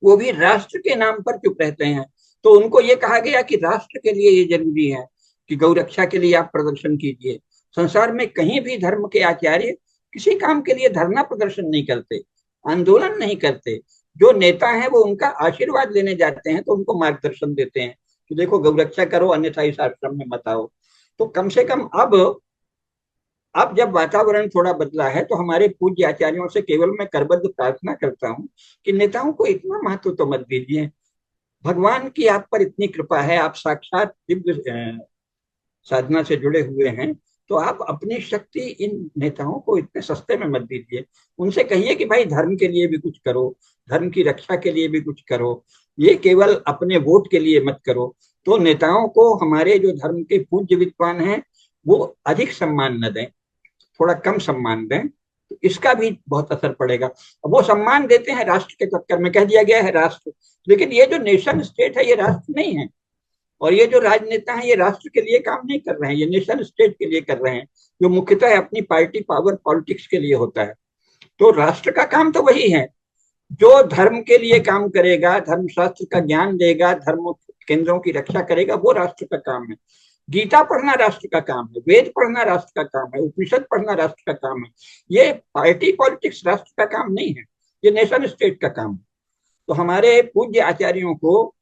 वो भी राष्ट्र के नाम पर चुप रहते हैं। तो उनको ये कहा गया कि राष्ट्र के लिए ये जरूरी है कि गौरक्षा के लिए आप प्रदर्शन कीजिए। संसार में कहीं भी धर्म के आचार्य किसी काम के लिए धरना प्रदर्शन नहीं करते, आंदोलन नहीं करते। जो नेता है वो उनका आशीर्वाद लेने जाते हैं, तो उनको मार्गदर्शन देते हैं कि देखो गौरक्षा करो, अन्यथा इस आश्रम में मत आओ। तो कम से कम अब जब वातावरण थोड़ा बदला है, तो हमारे पूज्य आचार्यों से केवल मैं करबद्ध प्रार्थना करता हूँ कि नेताओं को इतना महत्व तो मत दीजिए। भगवान की आप पर इतनी कृपा है, आप साक्षात दिव्य साधना से जुड़े हुए हैं, तो आप अपनी शक्ति इन नेताओं को इतने सस्ते में मत दीजिए। उनसे कहिए कि भाई धर्म के लिए भी कुछ करो, धर्म की रक्षा के लिए भी कुछ करो, ये केवल अपने वोट के लिए मत करो। तो नेताओं को, हमारे जो धर्म के पूज्य विद्वान हैं, वो अधिक सम्मान न दें, थोड़ा कम सम्मान दें, तो इसका भी बहुत असर पड़ेगा। अब वो सम्मान देते हैं राष्ट्र के चक्कर में, कह दिया गया है राष्ट्र, लेकिन ये जो नेशन स्टेट है ये राष्ट्र नहीं है। और ये जो राजनेता हैं ये राष्ट्र के लिए काम नहीं कर रहे हैं, ये नेशन स्टेट के लिए कर रहे हैं, जो मुख्यतः अपनी पार्टी पावर पॉलिटिक्स के लिए होता है। तो राष्ट्र का काम तो वही है, जो धर्म के लिए काम करेगा, धर्मशास्त्र का ज्ञान देगा, धर्म केंद्रों की रक्षा करेगा, वो राष्ट्र का काम है। गीता पढ़ना राष्ट्र का काम है, वेद पढ़ना राष्ट्र का काम है, उपनिषद पढ़ना राष्ट्र का काम है। ये पार्टी पॉलिटिक्स राष्ट्र का काम नहीं है, ये नेशन स्टेट का काम है। तो हमारे पूज्य आचार्यों को,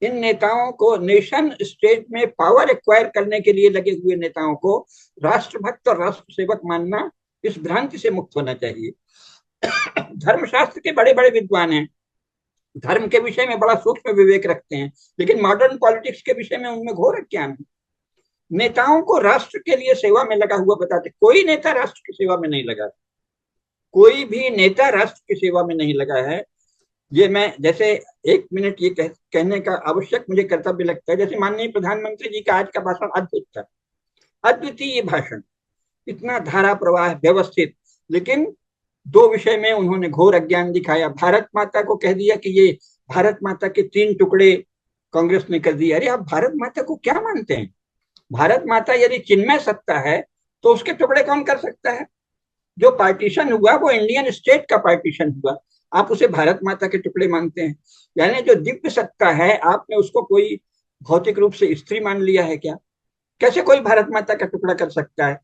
इन नेताओं को, नेशन स्टेट में पावर एक्वायर करने के लिए लगे हुए नेताओं को राष्ट्रभक्त और राष्ट्र सेवक मानना, इस भ्रांति से मुक्त होना चाहिए। धर्मशास्त्र के बड़े बड़े विद्वान हैं, धर्म के विषय में बड़ा सूक्ष्म विवेक रखते हैं, लेकिन मॉडर्न पॉलिटिक्स के विषय में उनमें घोर ज्ञान है। नेताओं को राष्ट्र के लिए सेवा में लगा हुआ बताते, कोई नेता राष्ट्र की सेवा में नहीं लगा, कोई भी नेता राष्ट्र की सेवा में नहीं लगा है। ये मैं, जैसे 1 मिनट ये कहने का आवश्यक मुझे कर्तव्य लगता है, जैसे माननीय प्रधानमंत्री जी का आज का भाषण अद्भुत था, अद्वितीय भाषण, इतना धारा प्रवाह व्यवस्थित, लेकिन दो विषय में उन्होंने घोर अज्ञान दिखाया। भारत माता को कह दिया कि ये भारत माता के 3 टुकड़े कांग्रेस ने कर दिए। अरे आप भारत माता को क्या मानते हैं? भारत माता यदि चिन्मय सत्ता है तो उसके टुकड़े कौन कर सकता है? जो पार्टीशन हुआ वो इंडियन स्टेट का पार्टीशन हुआ, आप उसे भारत माता के टुकड़े मानते हैं? यानी जो दिव्य सत्ता है, आपने उसको कोई भौतिक रूप से स्त्री मान लिया है क्या? कैसे कोई भारत माता का टुकड़ा कर सकता है?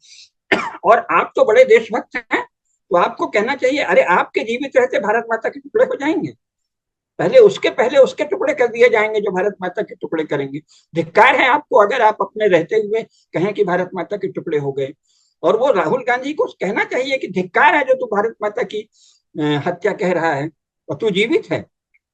और आप तो बड़े देशभक्त हैं, तो आपको कहना चाहिए अरे आपके जीवित रहते भारत माता के टुकड़े हो जाएंगे, पहले उसके टुकड़े कर दिए जाएंगे जो भारत माता के टुकड़े करेंगे। धिक्कार है आपको अगर आप अपने रहते हुए कहें कि भारत माता के टुकड़े हो गए। और वो राहुल गांधी को कहना चाहिए कि धिक्कार है जो तू भारत माता की हत्या कह रहा है, और तू जीवित है।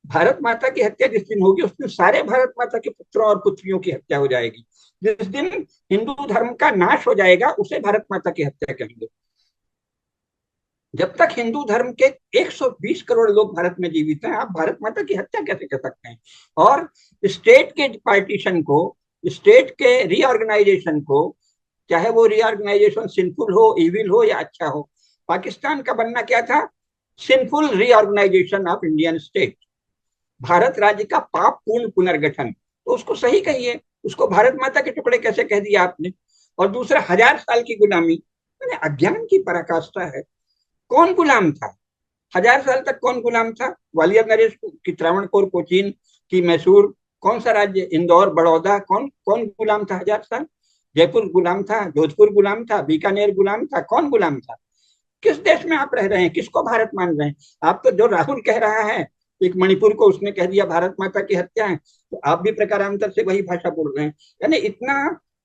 भारत माता की हत्या जिस दिन होगी उस दिन सारे भारत माता के पुत्रों और पुत्रियों की हत्या हो जाएगी। जिस दिन हिंदू धर्म का नाश हो जाएगा उसे भारत माता की हत्या कहेंगे। जब तक हिंदू धर्म के 120 करोड़ लोग भारत में जीवित हैं, आप भारत माता की हत्या कैसे कर सकते हैं? और स्टेट के पार्टीशन को, स्टेट के रीऑर्गेनाइजेशन को, चाहे वो रीऑर्गेनाइजेशन सिंफुल हो, इविल हो या अच्छा हो, पाकिस्तान का बनना क्या था? Sinful reorganisation of Indian state, Bharat राज्य का पापपूर्ण पुनर्गठन। तो उसको सही कहिए, उसको भारत माता के टुकड़े कैसे कह दिया आपने? और दूसरा, 1000 साल की गुलामी, मैंने अज्ञान की पराकाष्ठा है। कौन गुलाम था 1000 साल तक? कौन गुलाम था? ग्वालियर नरेश की, त्रावणकोर, कोचीन की, मैसूर, कौन सा राज्य, इंदौर, बड़ौदा, कौन कौन गुलाम था 1000 साल? जयपुर गुलाम था, जोधपुर गुलाम था, बीकानेर गुलाम था, कौन गुलाम था? किस देश में आप रह रहे हैं? किसको भारत मान रहे हैं आप? तो जो राहुल कह रहा है, एक मणिपुर को उसने कह दिया भारत माता की हत्या है, तो आप भी प्रकारांतर से वही भाषा बोल रहे हैं। यानी इतना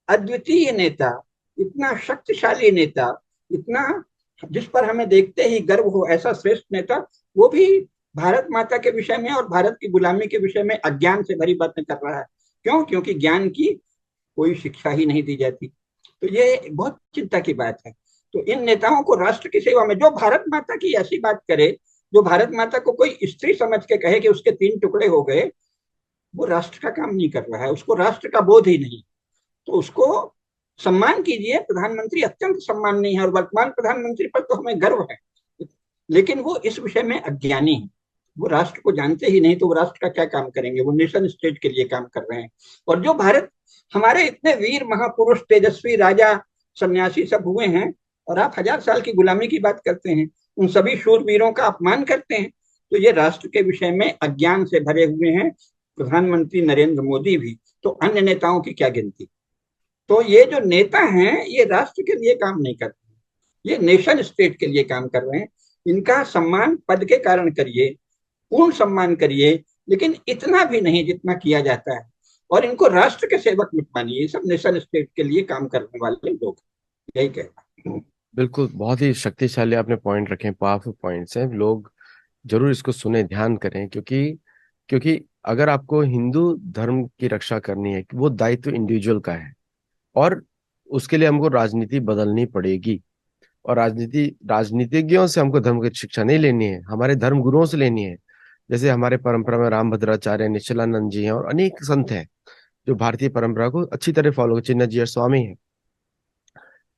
अद्वितीय नेता, इतना शक्तिशाली नेता, इतना जिस पर हमें देखते ही गर्व हो, ऐसा श्रेष्ठ नेता, वो भी भारत माता के विषय में और भारत की गुलामी के विषय में अज्ञान से भरी बातें कर रहा है। क्यों? क्योंकि ज्ञान की कोई शिक्षा ही नहीं दी जाती। तो ये बहुत चिंता की बात है। तो इन नेताओं को राष्ट्र की सेवा में, जो भारत माता की ऐसी बात करे, जो भारत माता को कोई स्त्री समझ के कहे कि उसके 3 टुकड़े हो गए, वो राष्ट्र का काम नहीं कर रहा है, उसको राष्ट्र का बोध ही नहीं। तो उसको सम्मान कीजिए। प्रधानमंत्री अत्यंत सम्माननीय है और वर्तमान प्रधानमंत्री पर तो हमें गर्व है, लेकिन वो इस विषय में अज्ञानी है। वो राष्ट्र को जानते ही नहीं, तो वो राष्ट्र का क्या काम करेंगे? वो नेशन स्टेट के लिए काम कर रहे हैं। और जो भारत, हमारे इतने वीर महापुरुष, तेजस्वी राजा, सन्यासी सब हुए हैं, और आप 1000 साल की गुलामी की बात करते हैं, उन सभी शूरवीरों का अपमान करते हैं। तो ये राष्ट्र के विषय में अज्ञान से भरे हुए हैं प्रधानमंत्री नरेंद्र मोदी भी, तो अन्य नेताओं की क्या गिनती। तो ये जो नेता हैं, ये राष्ट्र के लिए काम नहीं करते, ये नेशन स्टेट के लिए काम कर रहे हैं। इनका सम्मान पद के कारण करिए, पूर्ण सम्मान करिए, लेकिन इतना भी नहीं जितना किया जाता है। और इनको राष्ट्र के सेवक मत मानिए, ये सब नेशन स्टेट के लिए काम करने वाले लोग, यही कहना है। बिल्कुल, बहुत ही शक्तिशाली आपने पॉइंट रखे हैं, पावरफुल पॉइंट्स हैं। लोग जरूर इसको सुने, ध्यान करें, क्योंकि क्योंकि अगर आपको हिंदू धर्म की रक्षा करनी है, वो दायित्व इंडिविजुअल का है, और उसके लिए हमको राजनीति बदलनी पड़ेगी। और राजनीतिज्ञों से हमको धर्म की शिक्षा नहीं लेनी है, हमारे धर्म गुरुओं से लेनी है। जैसे हमारे परंपरा में रामभद्राचार्य, निश्चलानंद जी हैं, और अनेक संत हैं जो भारतीय परंपरा को अच्छी तरह फॉलो, चिन्ह जी और स्वामी हैं।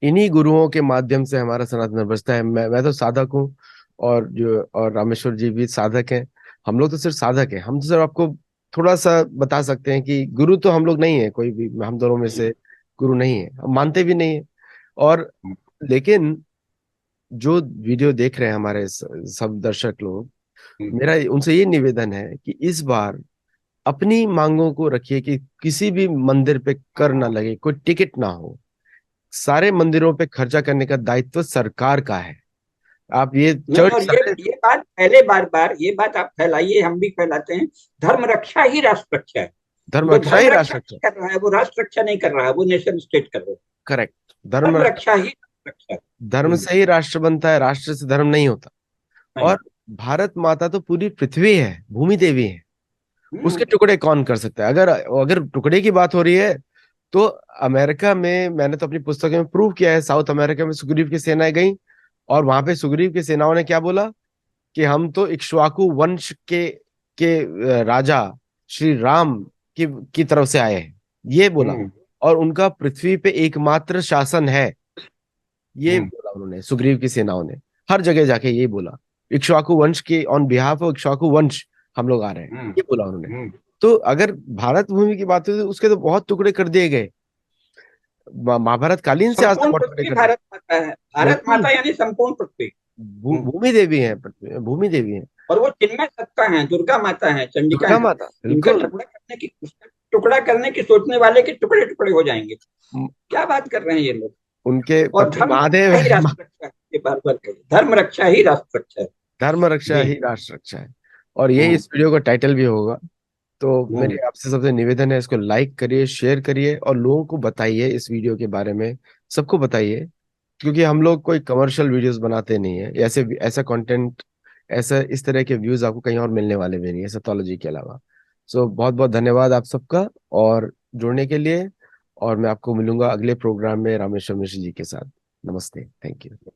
इन्हीं गुरुओं के माध्यम से हमारा सनातन धर्म बचता है। मैं तो साधक हूँ, और रामेश्वर जी भी साधक हैं। हम लोग तो सिर्फ साधक हैं। हम तो सिर्फ आपको थोड़ा सा बता सकते हैं कि गुरु तो हम लोग नहीं है, कोई भी हम दोनों में से गुरु नहीं है, हम मानते भी नहीं है। और लेकिन जो वीडियो देख रहे हैं हमारे सब दर्शक लोग, मेरा उनसे ये निवेदन है कि इस बार अपनी मांगों को रखिए, कि किसी भी मंदिर पे कर ना लगे, कोई टिकट ना हो। सारे मंदिरों पे खर्चा करने का दायित्व सरकार का है। आप ये नहीं, चर्च और सारे ये बात पहले बार ये बात आप फैलाइए, हम भी फैलाते हैं। धर्म रक्षा ही राष्ट्र रक्षा है। धर्म जो रक्षा धर्म ही रक्षा राष्ट्र रक्षा। नहीं कर रहा है वो राष्ट्र रक्षा नहीं कर रहा है, वो नेशन स्टेट कर रहा है। करेक्ट। धर्म धर्म रक्षा ही राष्ट्र रक्षा है। धर्म से ही राष्ट्र बनता है, राष्ट्र से धर्म नहीं होता। नहीं। और भारत माता तो पूरी पृथ्वी है, भूमि देवी है। हम्म। उसके टुकड़े कौन कर सकता है? अगर अगर टुकड़े की बात हो रही है, तो अमेरिका में, मैंने तो अपनी पुस्तक में प्रूव किया है, साउथ अमेरिका में सुग्रीव की सेनाएं गई, और वहां पे सुग्रीव की सेनाओं ने क्या बोला कि हम तो इक्ष्वाकु वंश के राजा श्री राम की तरफ से आए हैं, ये बोला। हम्म। और उनका पृथ्वी पे एकमात्र शासन है, ये हम्म। बोला उन्होंने, सुग्रीव की सेनाओं ने हर जगह जाके ये बोला। इक्ष्वाकु वंश के ऑन बिहाफ ऑफ इक्ष्वाकु वंश हम लोग आ रहे हैं, हम्म। ये बोला उन्होंने। हम्म। तो अगर भारत भूमि की बात हुई तो उसके तो बहुत टुकड़े कर दिए गए। महाभारत कालीन से आज तक संपूर्ण बहुत टुकड़े पृथ्वी कर दिए। भारत माता है। भारत बिल्कुल, माता यानी संपूर्ण पृथ्वी। हम्म। भूमि देवी है, भूमि देवी है, और वो चिन्मय सत्ता है, दुर्गा माता है, चंडिका दुर्गा है। माता, इनका बिल्कुल। टुकड़ा करने की सोचने वाले के टुकड़े टुकड़े हो जाएंगे। क्या बात कर रहे हैं ये लोग? उनके और पति धर्म महादेव रक्षा ही है। राष्ट्र रक्षा है, ये बार बार कहिए, धर्म रक्षा ही राष्ट्र रक्षा है। धर्म रक्षा जी। ही राष्ट्र रक्षा है। और ये हम्म। इस वीडियो का टाइटल भी होगा। तो मेरे हम्म। आपसे सबसे निवेदन है, इसको लाइक करिए, शेयर करिए, और लोगों को बताइए इस वीडियो के बारे में, सबको बताइए। क्योंकि हम लोग कोई कमर्शियल वीडियोस बनाते नहीं है, ऐसे ऐसा कंटेंट, ऐसा इस तरह के व्यूज आपको कहीं और मिलने वाले भी नहीं है सेथोलॉजी के अलावा। सो बहुत बहुत धन्यवाद आप सबका और जुड़ने के लिए। और मैं आपको मिलूंगा अगले प्रोग्राम में रामेश्वर मिश्र जी के साथ। नमस्ते, थैंक यू।